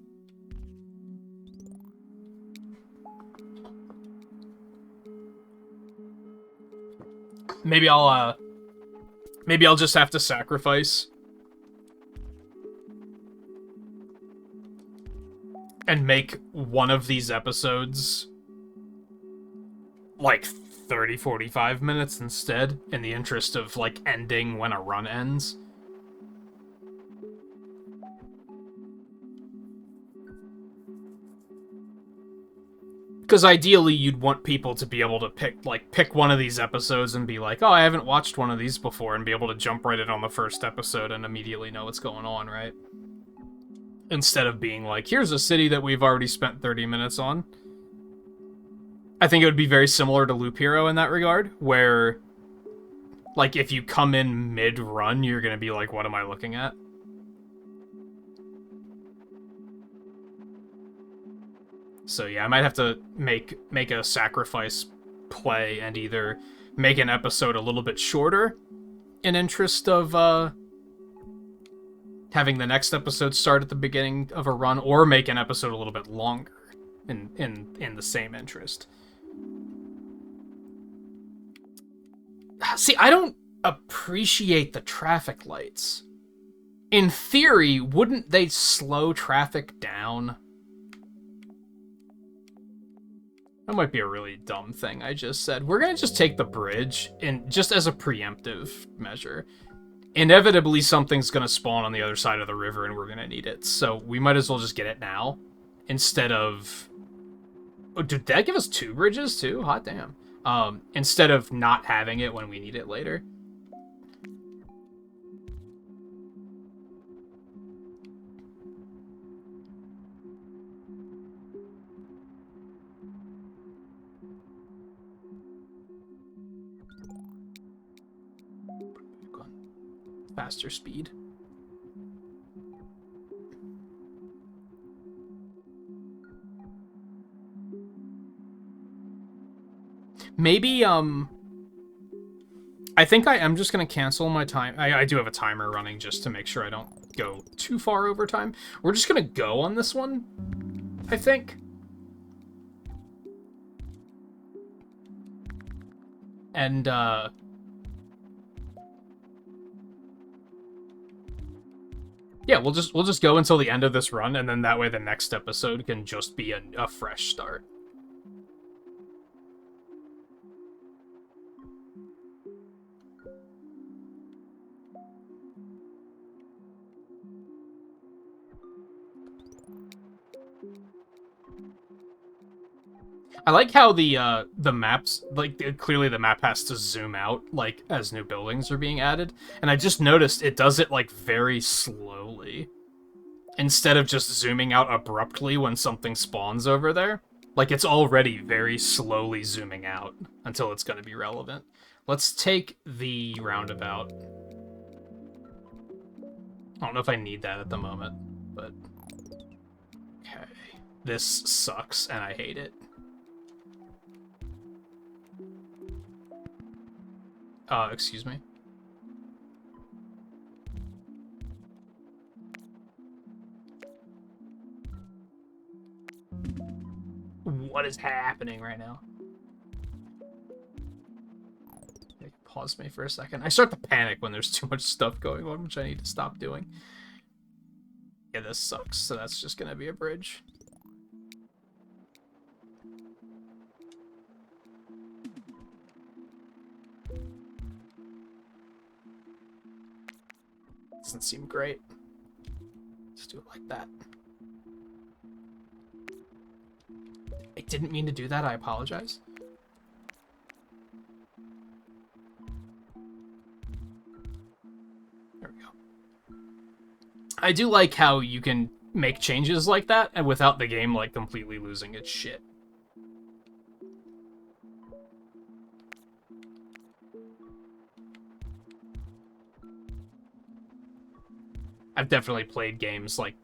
Maybe I'll just have to sacrifice and make one of these episodes like 30-45 minutes instead, in the interest of, like, ending when a run ends. Because ideally, you'd want people to be able to pick one of these episodes and be like, oh, I haven't watched one of these before, and be able to jump right in on the first episode and immediately know what's going on, right? Instead of being like, here's a city that we've already spent 30 minutes on. I think it would be very similar to Loop Hero in that regard, where, like, if you come in mid-run, you're gonna be like, what am I looking at? So yeah, I might have to make a sacrifice play and either make an episode a little bit shorter in interest of having the next episode start at the beginning of a run, or make an episode a little bit longer in the same interest. See, I don't appreciate the traffic lights. In theory, wouldn't they slow traffic down? That might be a really dumb thing I just said. We're gonna just take the bridge, and just as a preemptive measure. Inevitably, something's gonna spawn on the other side of the river, and we're gonna need it. So we might as well just get it now, instead of... Oh, did that give us 2 bridges, too? Hot damn. Instead of not having it when we need it later. Faster speed. Maybe, I think I am just going to cancel my time. I do have a timer running just to make sure I don't go too far over time. We're just going to go on this one, I think. And, yeah, we'll just go until the end of this run, and then that way the next episode can just be a fresh start. I like how the maps, like, clearly the map has to zoom out, like, as new buildings are being added. And I just noticed it does it, like, very slowly. Instead of just zooming out abruptly when something spawns over there. Like, it's already very slowly zooming out until it's going to be relevant. Let's take the roundabout. I don't know if I need that at the moment, but... Okay. This sucks, and I hate it. Excuse me. What is happening right now? Pause me for a second. I start to panic when there's too much stuff going on, which I need to stop doing. Yeah, this sucks, so that's just gonna be a bridge. Doesn't seem great. Let's do it like that. I didn't mean to do that, I apologize. There we go. I do like how you can make changes like that, and without the game, like, completely losing its shit. I've definitely played games like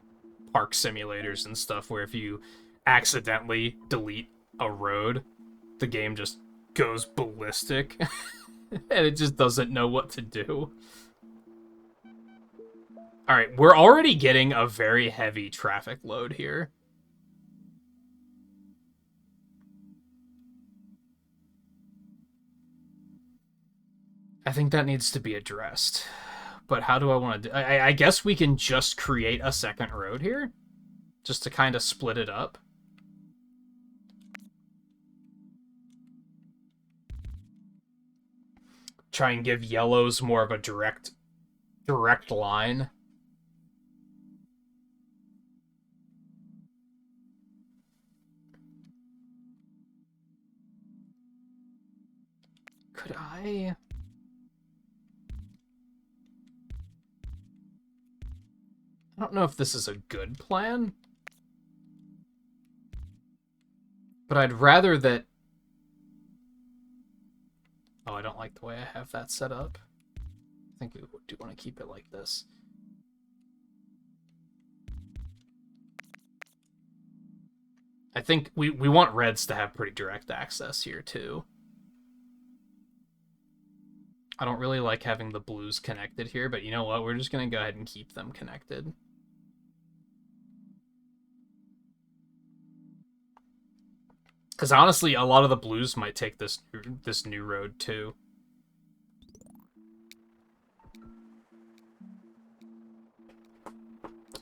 park simulators and stuff where if you accidentally delete a road, the game just goes ballistic and it just doesn't know what to do. Alright, we're already getting a very heavy traffic load here. I think that needs to be addressed. But how do I want to do... I guess we can just create a second road here. Just to kind of split it up. Try and give yellows more of a direct line. Could I... I don't know if this is a good plan. But I'd rather that... Oh, I don't like the way I have that set up. I think we do want to keep it like this. I think we want reds to have pretty direct access here, too. I don't really like having the blues connected here, but you know what? We're just going to go ahead and keep them connected. Because honestly, a lot of the blues might take this new road, too.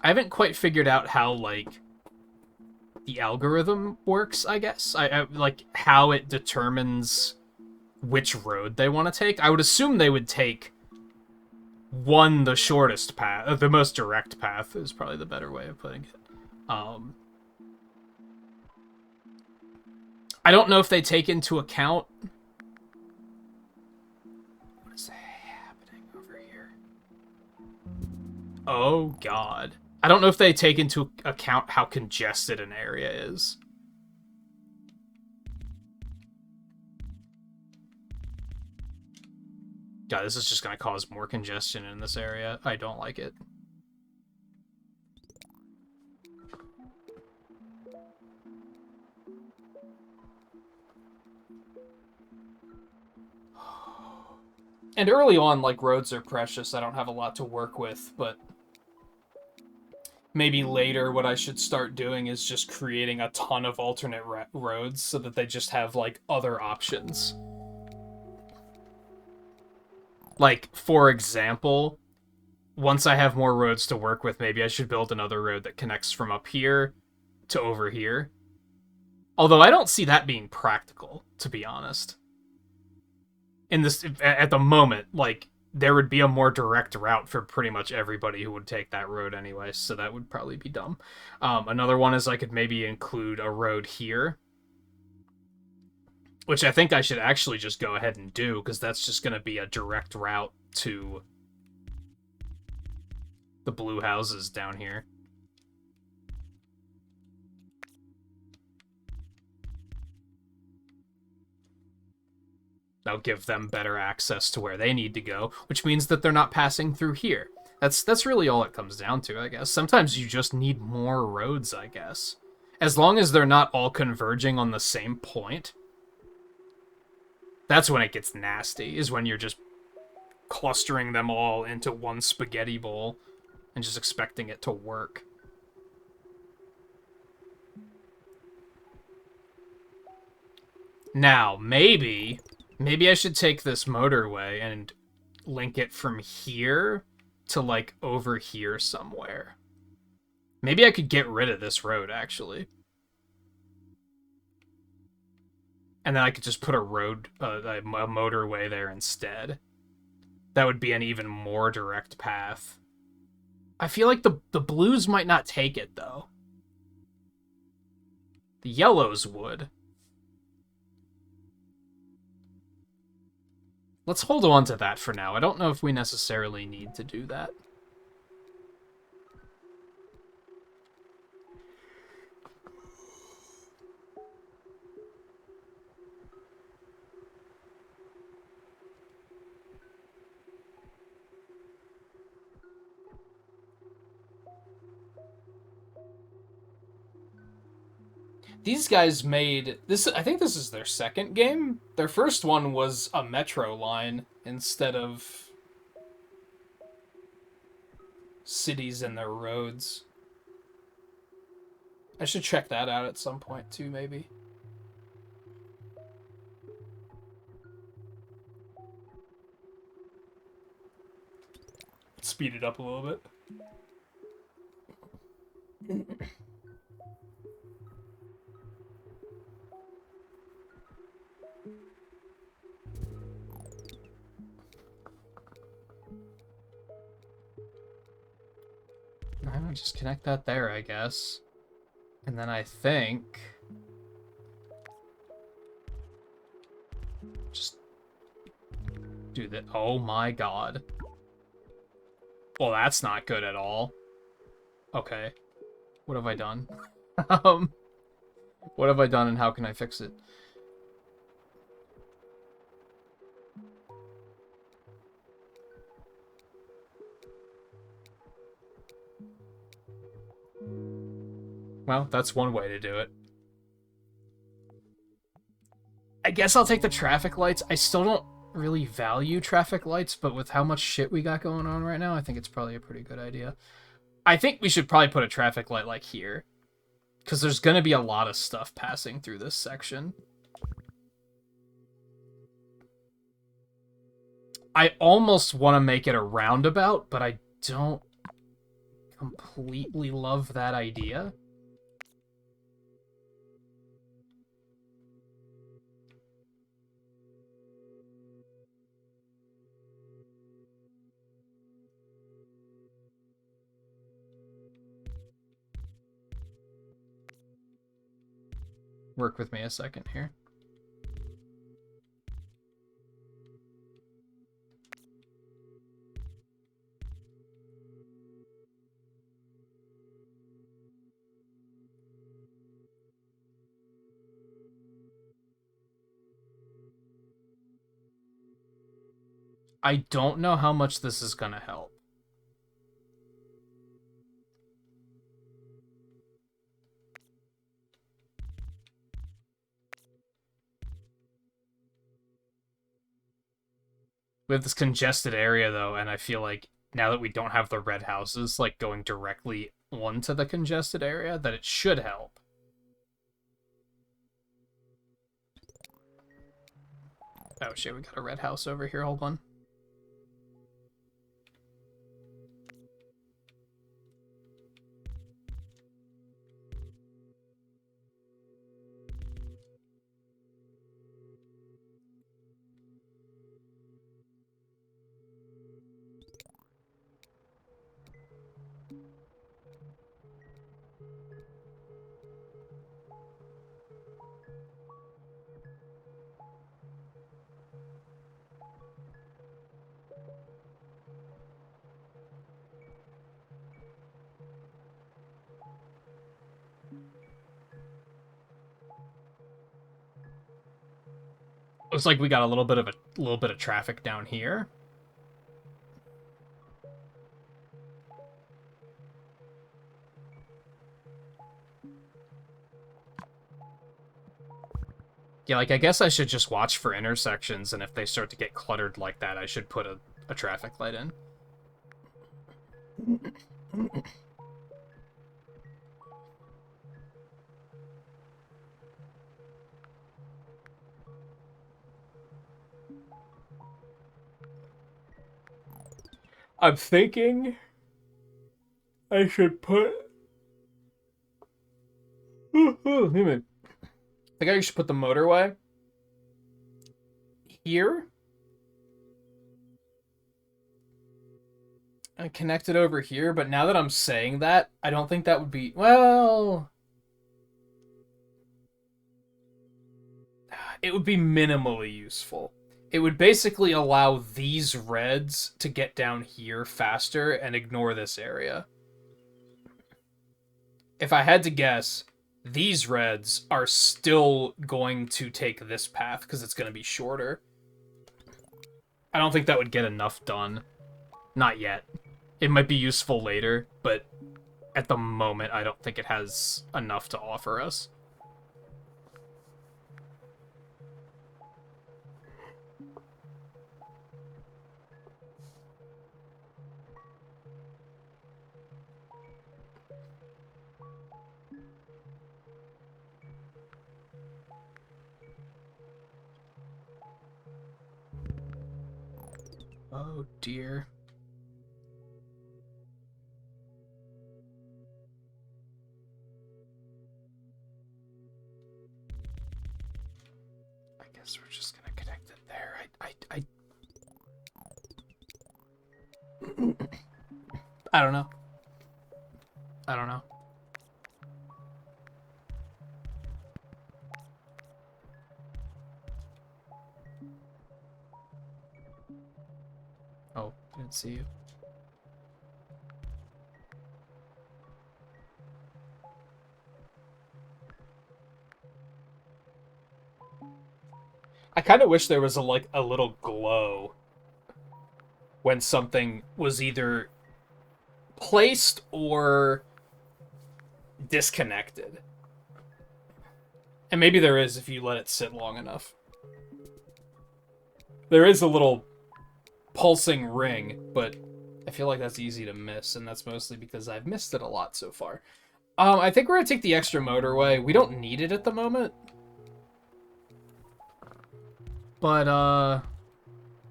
I haven't quite figured out how, like, the algorithm works, I guess. I like, how it determines which road they want to take. I would assume they would take the shortest path, the most direct path is probably the better way of putting it. I don't know if they take into account... What is happening over here? Oh, God. I don't know if they take into account how congested an area is. God, this is just going to cause more congestion in this area. I don't like it. And early on, like, roads are precious. I don't have a lot to work with, but maybe later what I should start doing is just creating a ton of alternate roads so that they just have, like, other options. Like, for example, once I have more roads to work with, maybe I should build another road that connects from up here to over here. Although I don't see that being practical, to be honest. In this, at the moment, like, there would be a more direct route for pretty much everybody who would take that road anyway, so that would probably be dumb. Another one is I could maybe include a road here, which I think I should actually just go ahead and do, because that's just going to be a direct route to the blue houses down here. That'll give them better access to where they need to go, which means that they're not passing through here. That's really all it comes down to, I guess. Sometimes you just need more roads, I guess. As long as they're not all converging on the same point. That's when it gets nasty, is when you're just clustering them all into one spaghetti bowl and just expecting it to work. Now, maybe I should take this motorway and link it from here to, like, over here somewhere. Maybe I could get rid of this road, actually. And then I could just put a road, a motorway there instead. That would be an even more direct path. I feel like the blues might not take it, though. The yellows would. Let's hold on to that for now. I don't know if we necessarily need to do that. These guys made this. I think this is their second game. Their first one was a metro line instead of cities and their roads. I should check that out at some point too, maybe. Speed it up a little bit. I would just connect that there, I guess. And then I think... just do that. Oh my god. Well, that's not good at all. Okay. What have I done? What have I done and how can I fix it? Well, that's one way to do it. I guess I'll take the traffic lights. I still don't really value traffic lights, but with how much shit we got going on right now, I think it's probably a pretty good idea. I think we should probably put a traffic light, like, here. Because there's going to be a lot of stuff passing through this section. I almost want to make it a roundabout, but I don't completely love that idea. Work with me a second here. I don't know how much this is gonna help. We have this congested area, though, and I feel like now that we don't have the red houses, like, going directly onto the congested area, that it should help. Oh, shit, we got a red house over here. Hold on. Looks like we got a little bit of traffic down here. Yeah, like, I guess I should just watch for intersections, and if they start to get cluttered like that, I should put a traffic light in. I'm thinking I should put... I think I should put the motorway here and connect it over here, but now that I'm saying that, I don't think that would be... Well... It would be minimally useful. It would basically allow these reds to get down here faster and ignore this area. If I had to guess, these reds are still going to take this path because it's going to be shorter. I don't think that would get enough done. Not yet. It might be useful later, but at the moment, I don't think it has enough to offer us. Oh dear. I guess we're just gonna connect it there. I don't know. I don't know. Oh, didn't see you. I kind of wish there was a little glow when something was either placed or disconnected. And maybe there is if you let it sit long enough. There is a little pulsing ring, but I feel like that's easy to miss, and that's mostly because I've missed it a lot so far. I think we're gonna take the extra motorway. We don't need it at the moment. But, I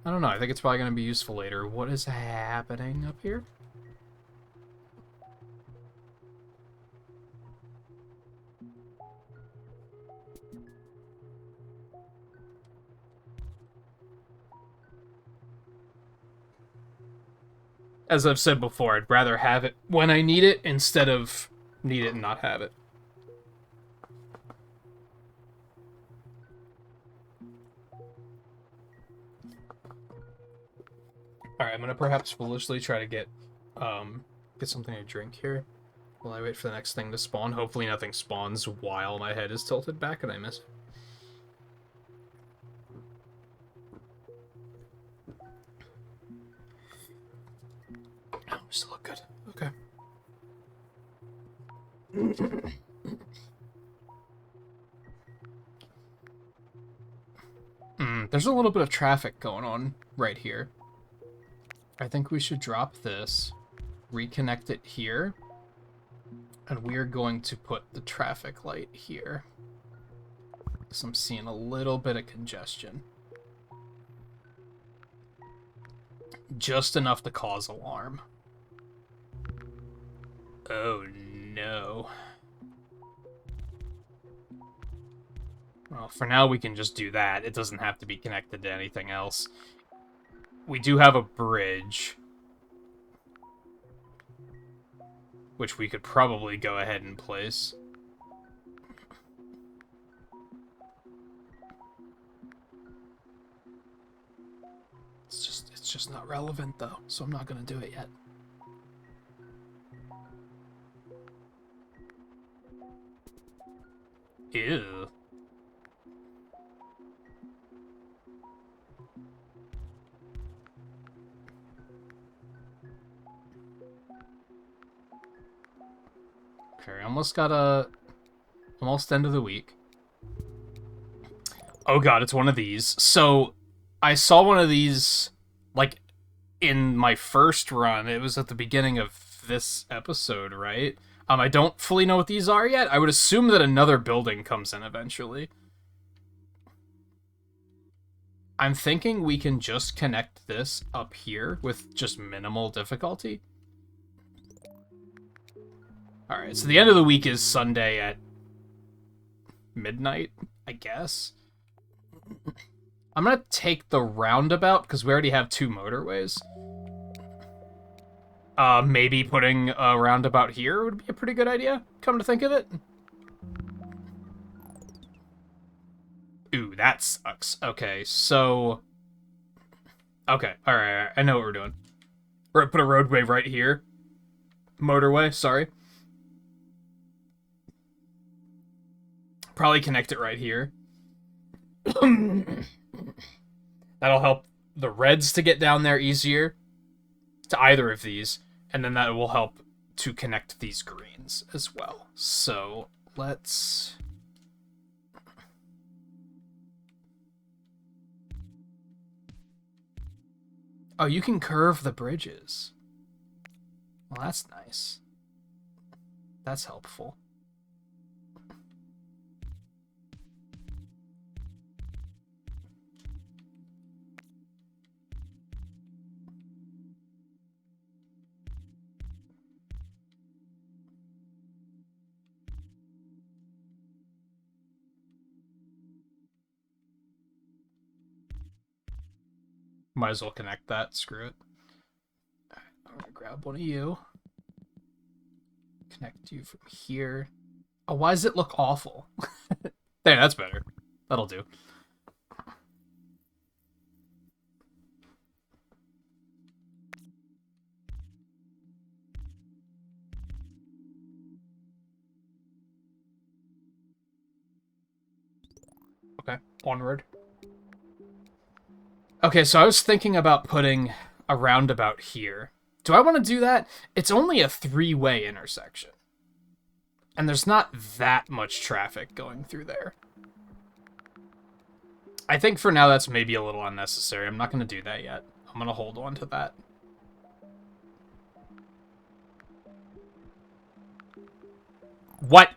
don't know. I think it's probably gonna be useful later. What is happening up here? as I've said before, I'd rather have it when I need it instead of need it and not have it. Alright, I'm gonna perhaps foolishly try to get something to drink here while I wait for the next thing to spawn. Hopefully nothing spawns while my head is tilted back and I miss it. Oh, still look good. Okay. There's a little bit of traffic going on right here. I think we should drop this, reconnect it here, and we're going to put the traffic light here. Because I'm seeing a little bit of congestion. Just enough to cause alarm. Oh no. Well, for now we can just do that. It doesn't have to be connected to anything else. We do have a bridge, which we could probably go ahead and place. It's just not relevant though, so I'm not gonna do it yet. Ew. Okay, almost end of the week. Oh god, it's one of these. So, I saw one of these, like, in my first run. It was at the beginning of this episode, right? I don't fully know what these are yet. I would assume that another building comes in eventually. I'm thinking we can just connect this up here with just minimal difficulty. Alright, so the end of the week is Sunday at midnight, I guess. I'm gonna take the roundabout, because we already have 2 motorways. Maybe putting a roundabout here would be a pretty good idea, come to think of it. Ooh, that sucks. Okay, so... Okay, alright, I know what we're doing. We're gonna put a roadway right here. Motorway, sorry. Probably connect it right here. That'll help the reds to get down there easier to either of these, and then that will help to connect these greens as well. So let's... Oh, you can curve the bridges. Well, that's nice. That's helpful. Might as well connect that. Screw it. Alright, I'm gonna grab one of you. Connect you from here. Oh, why does it look awful? There, that's better. That'll do. Okay, onward. Okay, so I was thinking about putting a roundabout here. Do I want to do that? It's only a 3-way intersection. And there's not that much traffic going through there. I think for now that's maybe a little unnecessary. I'm not going to do that yet. I'm going to hold on to that. What?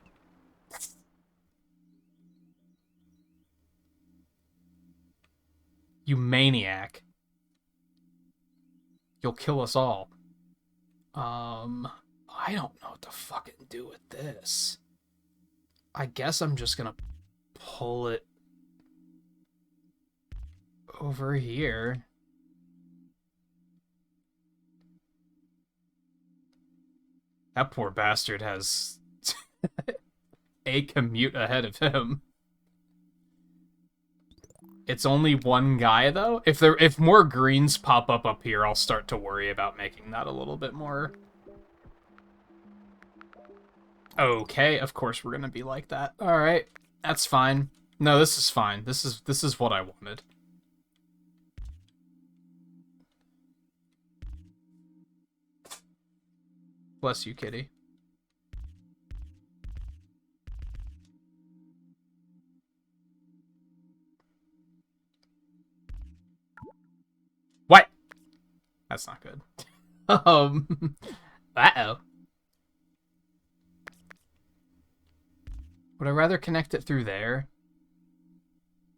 You maniac. You'll kill us all. I don't know what to fucking do with this. I guess I'm just gonna pull it over here. That poor bastard has a commute ahead of him. It's only one guy though. If more greens pop up here, I'll start to worry about making that a little bit more. Okay, of course we're gonna be like that. All right, that's fine. No, this is fine. This is what I wanted. Bless you, kitty. What? That's not good. Uh-oh. Would I rather connect it through there?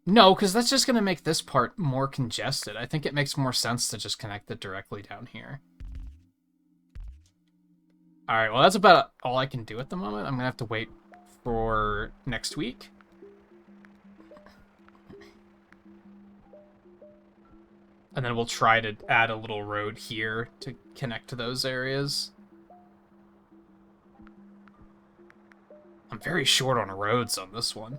No, because that's just going to make this part more congested. I think it makes more sense to just connect it directly down here. Alright, well that's about all I can do at the moment. I'm going to have to wait for next week. And then we'll try to add a little road here to connect to those areas. I'm very short on roads on this one.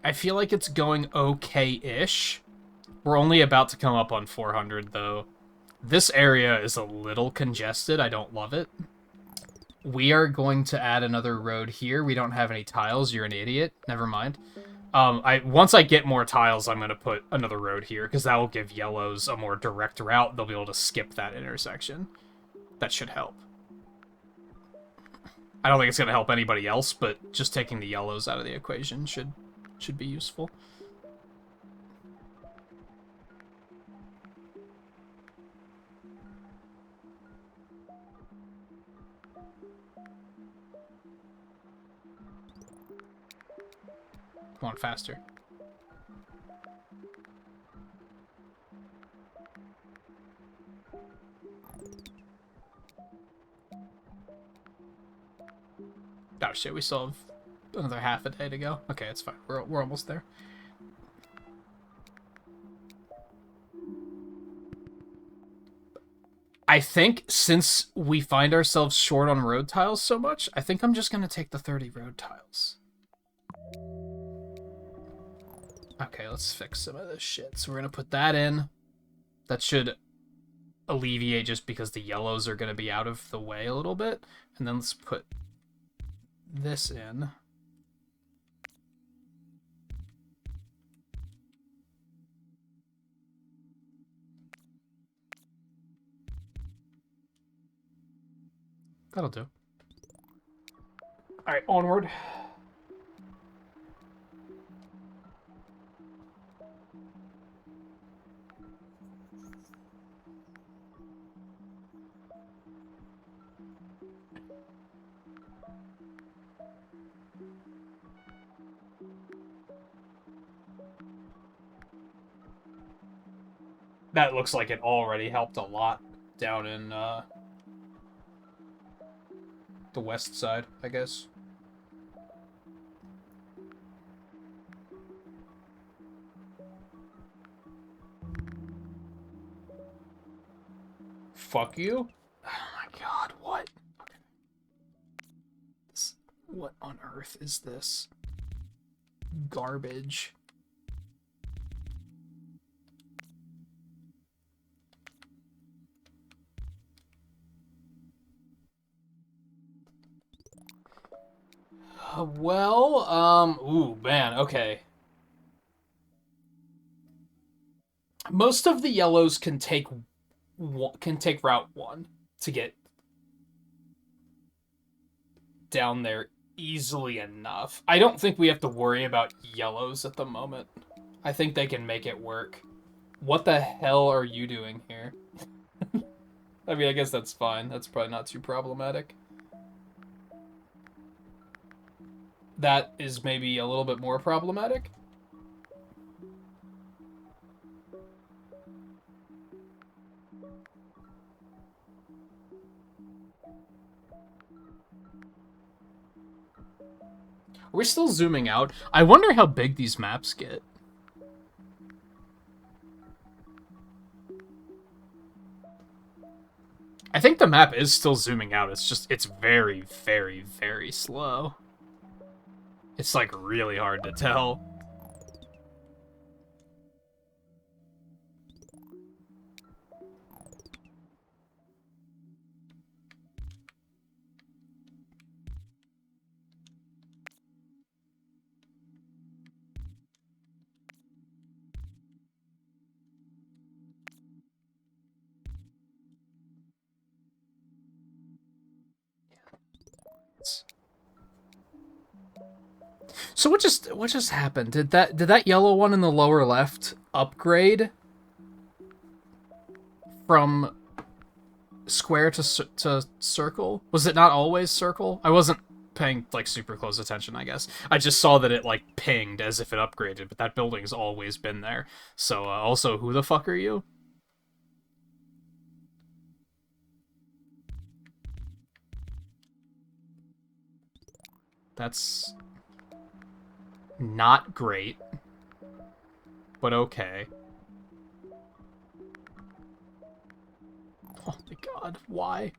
I feel like it's going okay-ish. We're only about to come up on 400, though. This area is a little congested. I don't love it. We are going to add another road here. We don't have any tiles. You're an idiot. Never mind. Once I get more tiles, I'm going to put another road here, because that will give yellows a more direct route. They'll be able to skip that intersection. That should help. I don't think it's going to help anybody else, but just taking the yellows out of the equation should be useful. Come on, faster. Oh shit, we still have another half a day to go. Okay, it's fine. We're almost there. I think since we find ourselves short on road tiles so much, I think I'm just going to take the 30 road tiles. Okay, let's fix some of this shit. So we're going to put that in. That should alleviate just because the yellows are going to be out of the way a little bit. And then let's put this in. That'll do. All right, onward. That looks like it already helped a lot down in the west side, I guess. Fuck you? Oh my god, what? Okay. What on earth is this? Garbage. Ooh, man, okay. Most of the yellows can take Route 1 to get down there easily enough. I don't think we have to worry about yellows at the moment. I think they can make it work. What the hell are you doing here? I mean, I guess that's fine. That's probably not too problematic. That is maybe a little bit more problematic. Are we still zooming out? I wonder how big these maps get. I think the map is still zooming out. It's just, it's very, very, very slow. It's, like, really hard to tell. So what just happened? Did that yellow one in the lower left upgrade from square to circle? Was it not always circle? I wasn't paying like super close attention, I guess. I just saw that it like pinged as if it upgraded, but that building's always been there. So also, who the fuck are you? That's not great, but okay. Oh my god, why?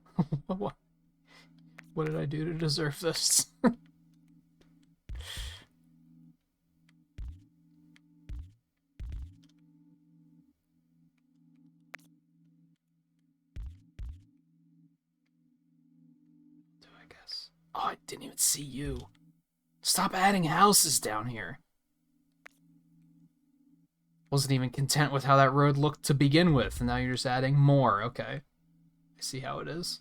What did I do to deserve this? Do I guess? Oh, I didn't even see you. Stop adding houses down here. Wasn't even content with how that road looked to begin with, and now you're just adding more. Okay. I see how it is.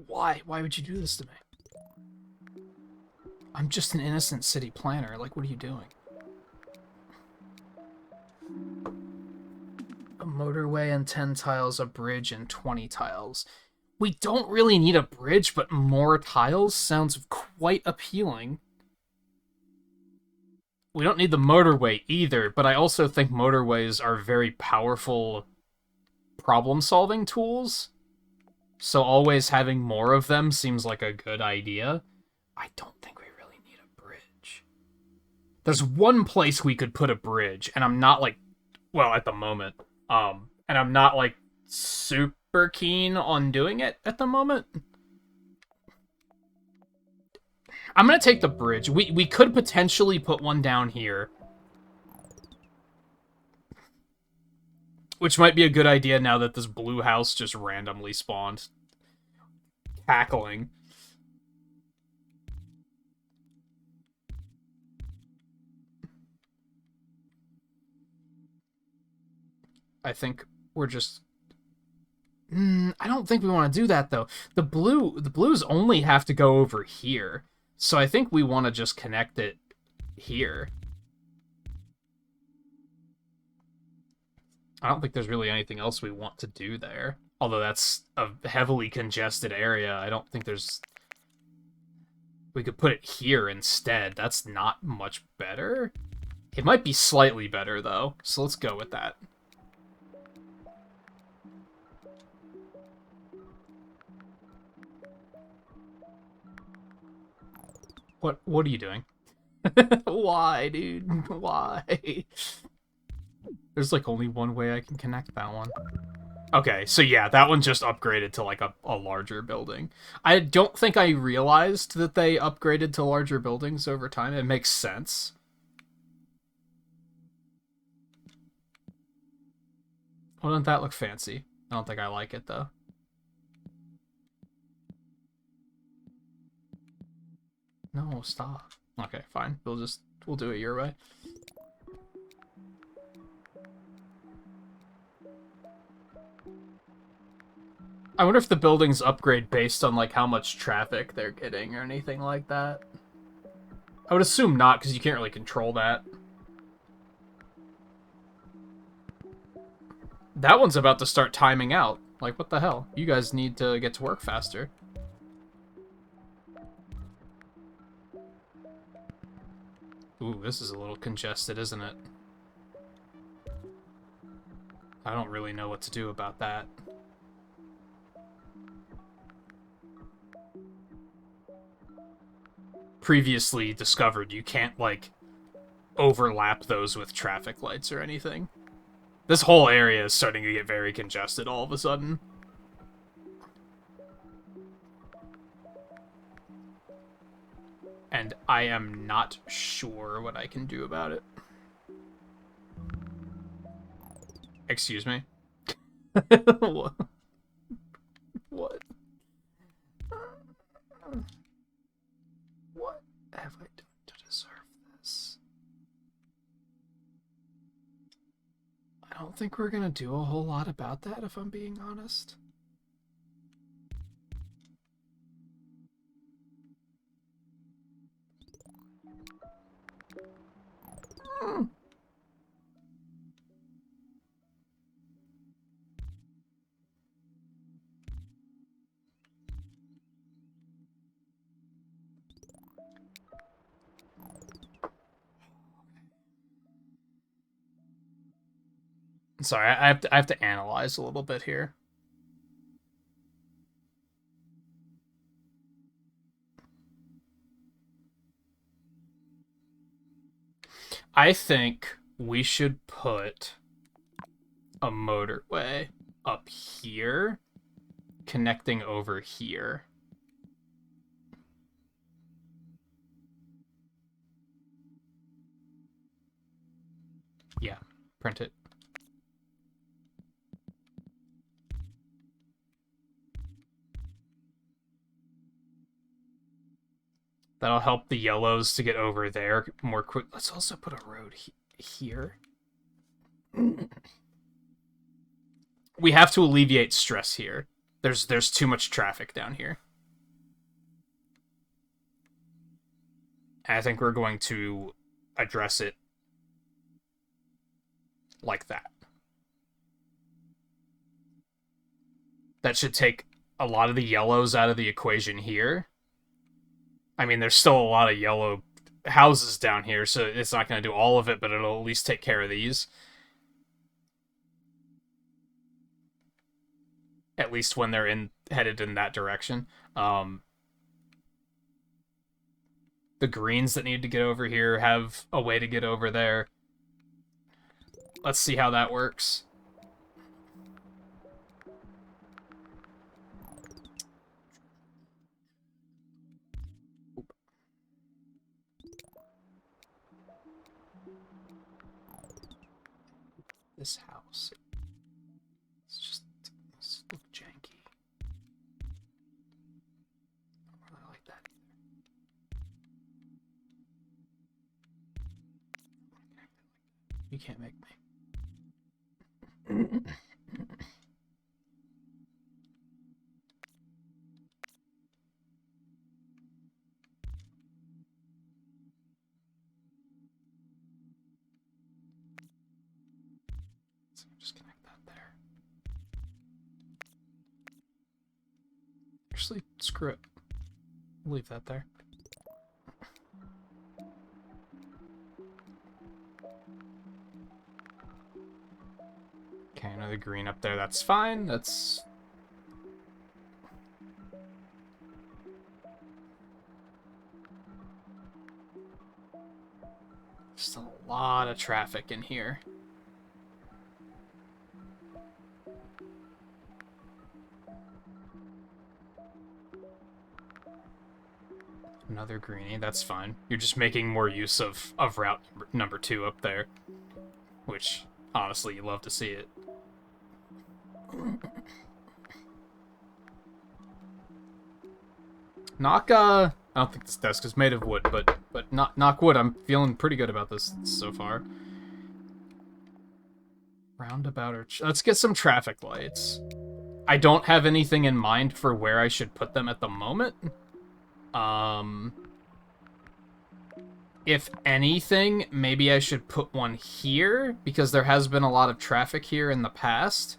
Why? Why would you do this to me? I'm just an innocent city planner. Like, what are you doing? A motorway and 10 tiles, a bridge and 20 tiles. We don't really need a bridge, but more tiles sounds quite appealing. We don't need the motorway either, but I also think motorways are very powerful problem-solving tools. So always having more of them seems like a good idea. I don't think we really need a bridge. There's one place we could put a bridge, and I'm not like, well, at the moment, and I'm not like super keen on doing it at the moment. I'm gonna take the bridge. We could potentially put one down here, which might be a good idea now that this blue house just randomly spawned. Cackling. I think we're just... I don't think we want to do that, though. The blues only have to go over here. So I think we want to just connect it here. I don't think there's really anything else we want to do there. Although that's a heavily congested area, I don't think there's... We could put it here instead. That's not much better. It might be slightly better, though. So let's go with that. What are you doing? Why, dude? Why? There's like only one way I can connect that one. Okay, so yeah, that one just upgraded to like a larger building. I don't think I realized that they upgraded to larger buildings over time. It makes sense. Well, doesn't that look fancy? I don't think I like it, though. No, stop. Okay, fine. We'll do it your way. I wonder if the buildings upgrade based on like how much traffic they're getting or anything like that. I would assume not, because you can't really control that. That one's about to start timing out. Like, what the hell? You guys need to get to work faster. Ooh. Ooh, this is a little congested, isn't it? I don't really know what to do about that. Previously discovered you can't, like, overlap those with traffic lights or anything. This whole area is starting to get very congested all of a sudden. And I am not sure what I can do about it. Excuse me? What? What? What have I done to deserve this? I don't think we're gonna do a whole lot about that, if I'm being honest. Sorry, I have to analyze a little bit here. I think we should put a motorway up here, connecting over here. Yeah, print it. That'll help the yellows to get over there more quick. Let's also put a road here. We have to alleviate stress here. There's too much traffic down here. And I think we're going to address it like that. That should take a lot of the yellows out of the equation here. I mean, there's still a lot of yellow houses down here, so it's not going to do all of it, but it'll at least take care of these. At least when they're headed in that direction. The greens that need to get over here have a way to get over there. Let's see how that works. This house. It's look janky. I don't really like that either. You can't make me. Just connect that there. Actually, screw it. Leave that there. Okay, another green up there. That's fine. That's... just a lot of traffic in here. Another greenie, that's fine. You're just making more use of route number 2 up there. Which, honestly, you love to see it. Knock, I don't think this desk is made of wood, but knock wood. I'm feeling pretty good about this so far. Roundabout or... let's get some traffic lights. I don't have anything in mind for where I should put them at the moment. If anything, maybe I should put one here, because there has been a lot of traffic here in the past.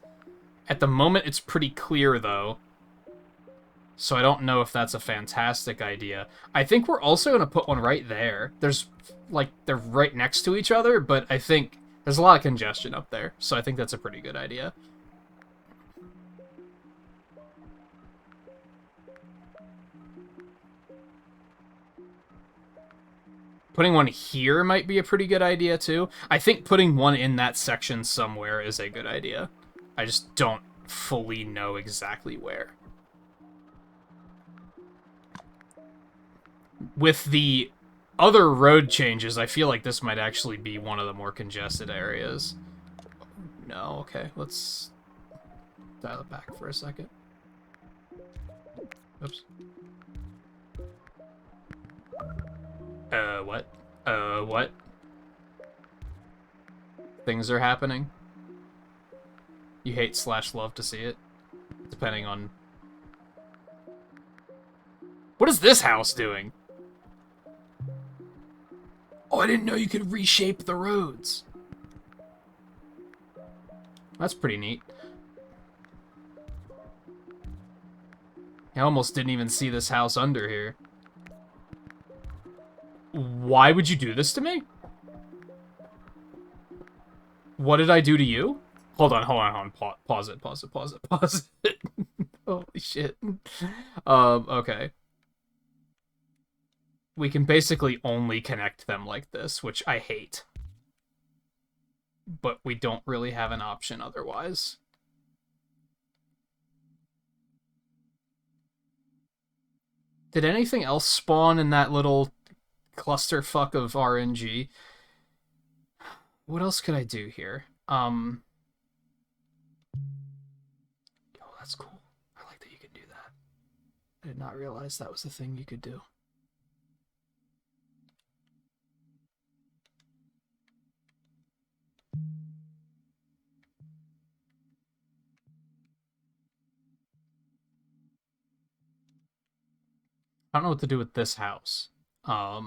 At the moment, it's pretty clear, though. So I don't know if that's a fantastic idea. I think we're also going to put one right there. There's, like, they're right next to each other, but I think there's a lot of congestion up there. So I think that's a pretty good idea. Putting one here might be a pretty good idea, too. I think putting one in that section somewhere is a good idea. I just don't fully know exactly where. With the other road changes, I feel like this might actually be one of the more congested areas. No, okay, let's dial it back for a second. Oops. What? What? Things are happening. You hate / love to see it, depending on... What is this house doing? Oh, I didn't know you could reshape the roads. That's pretty neat. I almost didn't even see this house under here. Why would you do this to me? What did I do to you? Hold on. Pause it. Holy shit. Okay. We can basically only connect them like this, which I hate. But we don't really have an option otherwise. Did anything else spawn in that little clusterfuck of RNG? What else could I do here? Oh, that's cool. I like that you can do that. I did not realize that was the thing you could do. I don't know what to do with this house. I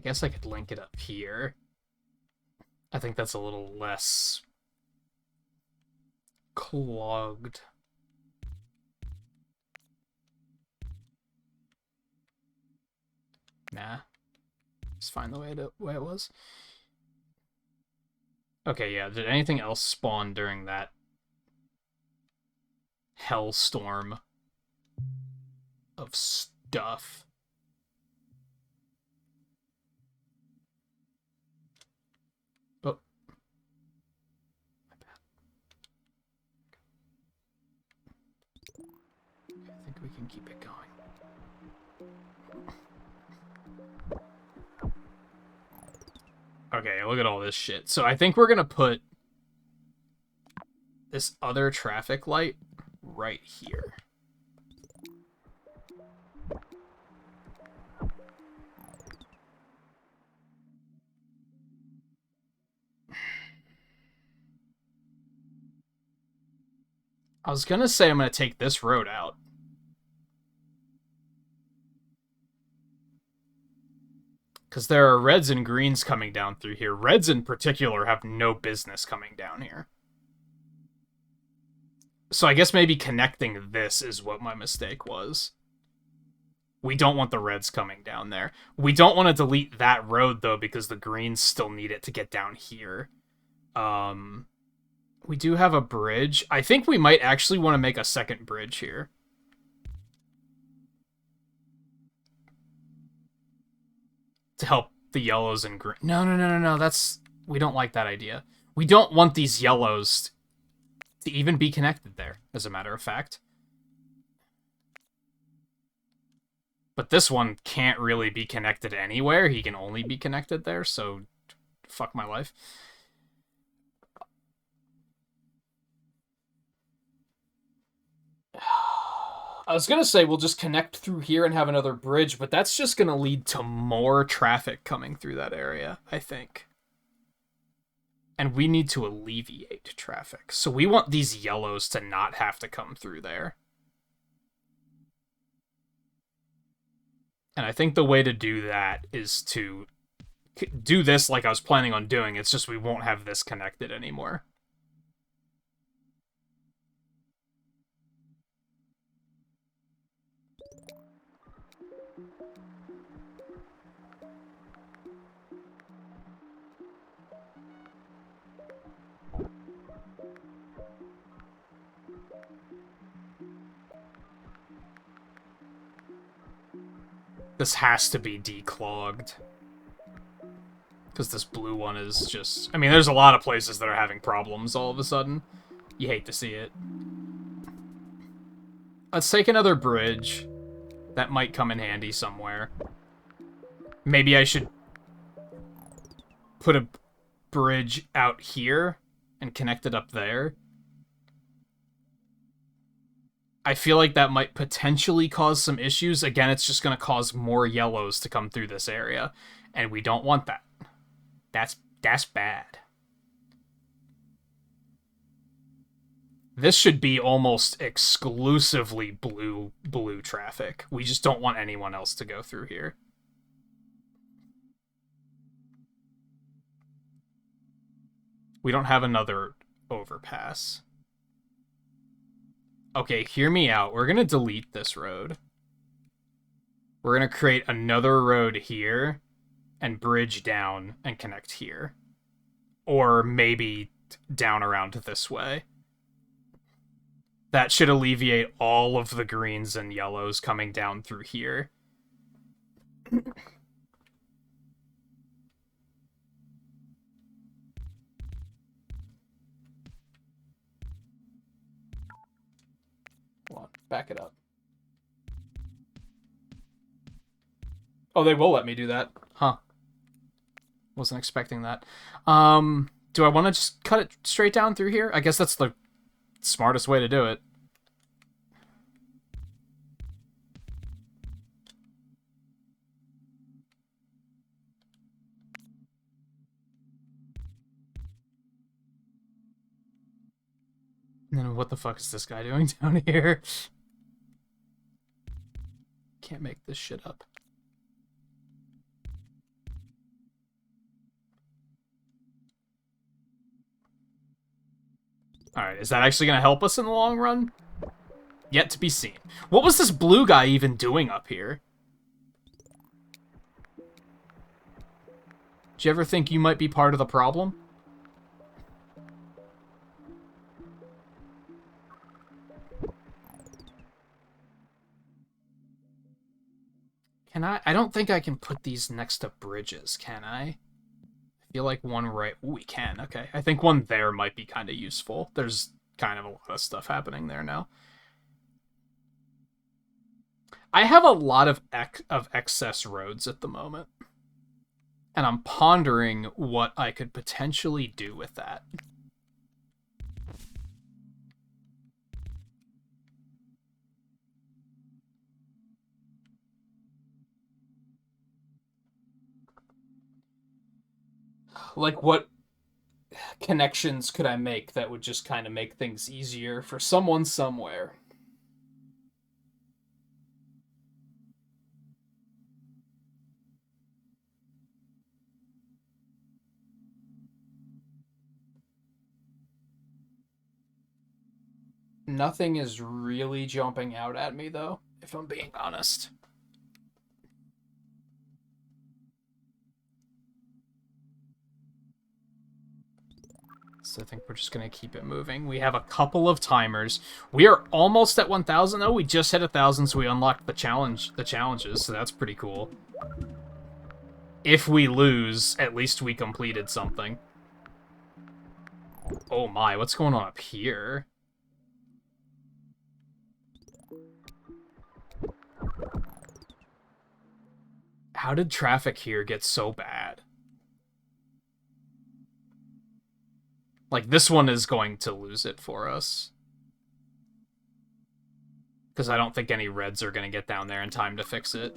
guess I could link it up here. I think that's a little less clogged. Nah. It's fine the way it was. Okay, yeah. Did anything else spawn during that hellstorm of stuff? Oh. My bad. Okay, I think we can keep it going. Okay, look at all this shit. So I think we're gonna put this other traffic light right here. I was gonna say I'm gonna take this road out. Because there are reds and greens coming down through here. Reds in particular have no business coming down here. So I guess maybe connecting this is what my mistake was. We don't want the reds coming down there. We don't want to delete that road, though, because the greens still need it to get down here. We do have a bridge. I think we might actually want to make a second bridge here. To help the yellows and green. No. That's... We don't like that idea. We don't want these yellows to even be connected there, as a matter of fact. But this one can't really be connected anywhere. He can only be connected there, so fuck my life. I was going to say we'll just connect through here and have another bridge, but that's just going to lead to more traffic coming through that area, I think. And we need to alleviate traffic. So we want these yellows to not have to come through there. And I think the way to do that is to do this like I was planning on doing. It's just we won't have this connected anymore. This has to be declogged. Because this blue one is just... I mean, there's a lot of places that are having problems all of a sudden. You hate to see it. Let's take another bridge. That might come in handy somewhere. Maybe I should put a bridge out here and connect it up there. I feel like that might potentially cause some issues. Again, it's just going to cause more yellows to come through this area, and we don't want that. That's bad. This should be almost exclusively blue traffic. We just don't want anyone else to go through here. We don't have another overpass. Okay, hear me out. We're going to delete this road. We're going to create another road here and bridge down and connect here. Or maybe down around this way. That should alleviate all of the greens and yellows coming down through here. Hold on, back it up. Oh, they will let me do that. Huh. Wasn't expecting that. Do I want to just cut it straight down through here? I guess that's the smartest way to do it. And then what the fuck is this guy doing down here? Can't make this shit up. Alright, is that actually going to help us in the long run? Yet to be seen. What was this blue guy even doing up here? Did you ever think you might be part of the problem? Can I don't think I can put these next to bridges, can I? I feel like one right... Ooh, we can, okay. I think one there might be kind of useful. There's kind of a lot of stuff happening there now. I have a lot of excess roads at the moment. And I'm pondering what I could potentially do with that. Like, what connections could I make that would just kind of make things easier for someone somewhere? Nothing is really jumping out at me, though, if I'm being honest. So I think we're just going to keep it moving. We have a couple of timers. We are almost at 1,000, though. We just hit 1,000, so we unlocked the challenges, so that's pretty cool. If we lose, at least we completed something. Oh my, what's going on up here? How did traffic here get so bad? Like, this one is going to lose it for us. Because I don't think any reds are going to get down there in time to fix it.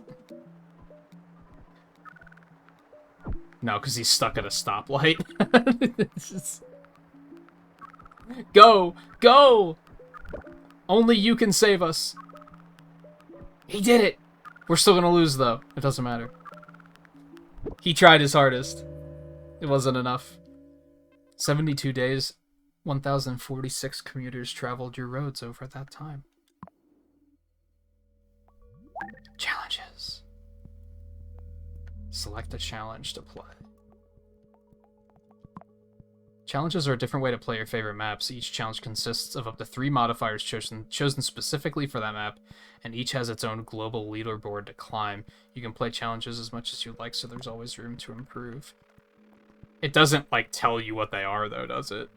No, because he's stuck at a stoplight. Just... Go! Go! Only you can save us. He did it! We're still gonna lose, though. It doesn't matter. He tried his hardest. It wasn't enough. 72 days, 1,046 commuters traveled your roads over that time. Challenges. Select a challenge to play. Challenges are a different way to play your favorite maps. Each challenge consists of up to 3 modifiers chosen specifically for that map, and each has its own global leaderboard to climb. You can play challenges as much as you like, so there's always room to improve. It doesn't, like, tell you what they are, though, does it?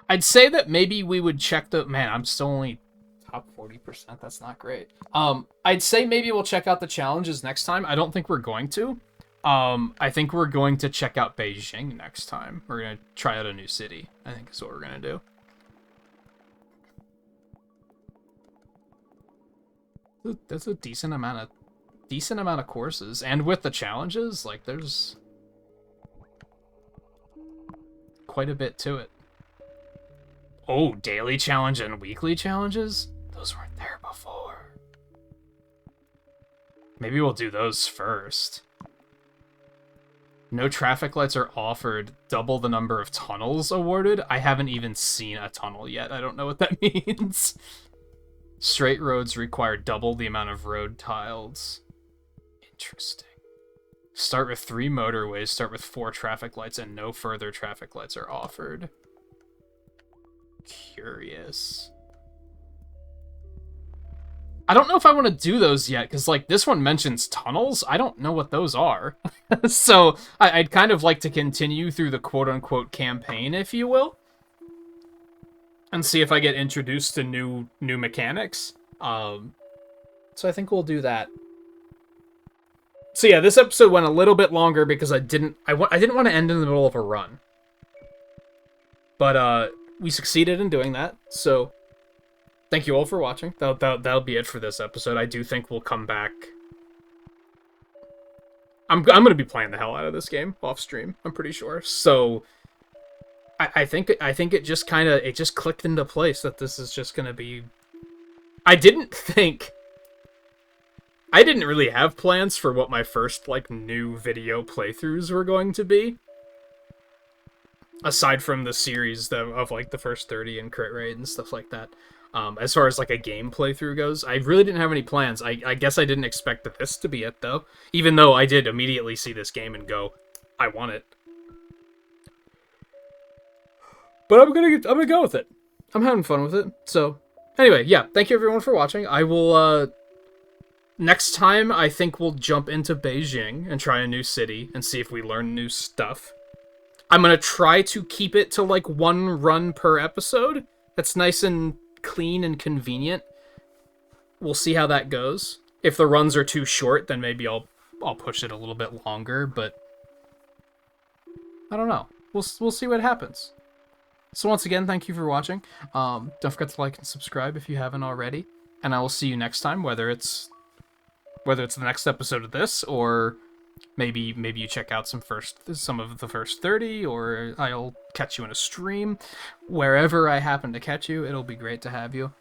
I'd say that maybe we would check the... Man, I'm still only top 40%. That's not great. I'd say maybe we'll check out the challenges next time. I don't think we're going to. I think we're going to check out Beijing next time. We're going to try out a new city, I think is what we're going to do. There's a decent amount of courses, and with the challenges, like, there's quite a bit to it. Oh, daily challenge and weekly challenges? Those weren't there before. Maybe we'll do those first. No traffic lights are offered. Double the number of tunnels awarded. I haven't even seen a tunnel yet. I don't know what that means. Straight roads require double the amount of road tiles. Interesting. Start with 3 motorways, start with 4 traffic lights, and no further traffic lights are offered. Curious. I don't know if I want to do those yet, because, like, this one mentions tunnels. I don't know what those are. So, I'd kind of like to continue through the quote-unquote campaign, if you will. And see if I get introduced to new mechanics. So I think we'll do that. So yeah, this episode went a little bit longer because I didn't want to end in the middle of a run. But we succeeded in doing that. So thank you all for watching. That'll be it for this episode. I do think we'll come back. I'm going to be playing the hell out of this game off stream, I'm pretty sure. So I think it just clicked into place that this is just gonna be... I didn't really have plans for what my first, like, new video playthroughs were going to be. Aside from the series of like, the first 30 and crit rate and stuff like that. As far as, like, a game playthrough goes, I really didn't have any plans. I guess I didn't expect that this to be it, though. Even though I did immediately see this game and go, I want it. But I'm gonna go with it. I'm having fun with it. So, anyway, yeah, thank you everyone for watching. I will, next time, I think we'll jump into Beijing and try a new city and see if we learn new stuff. I'm gonna try to keep it to, like, 1 run per episode. That's nice and clean and convenient. We'll see how that goes. If the runs are too short, then maybe I'll push it a little bit longer, but I don't know. We'll see what happens. So once again, thank you for watching. Don't forget to like and subscribe if you haven't already. And I will see you next time, whether it's the next episode of this, or maybe you check out some of the first 30, or I'll catch you in a stream. Wherever I happen to catch you, it'll be great to have you.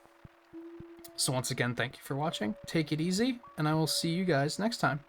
So once again, thank you for watching. Take it easy, and I will see you guys next time.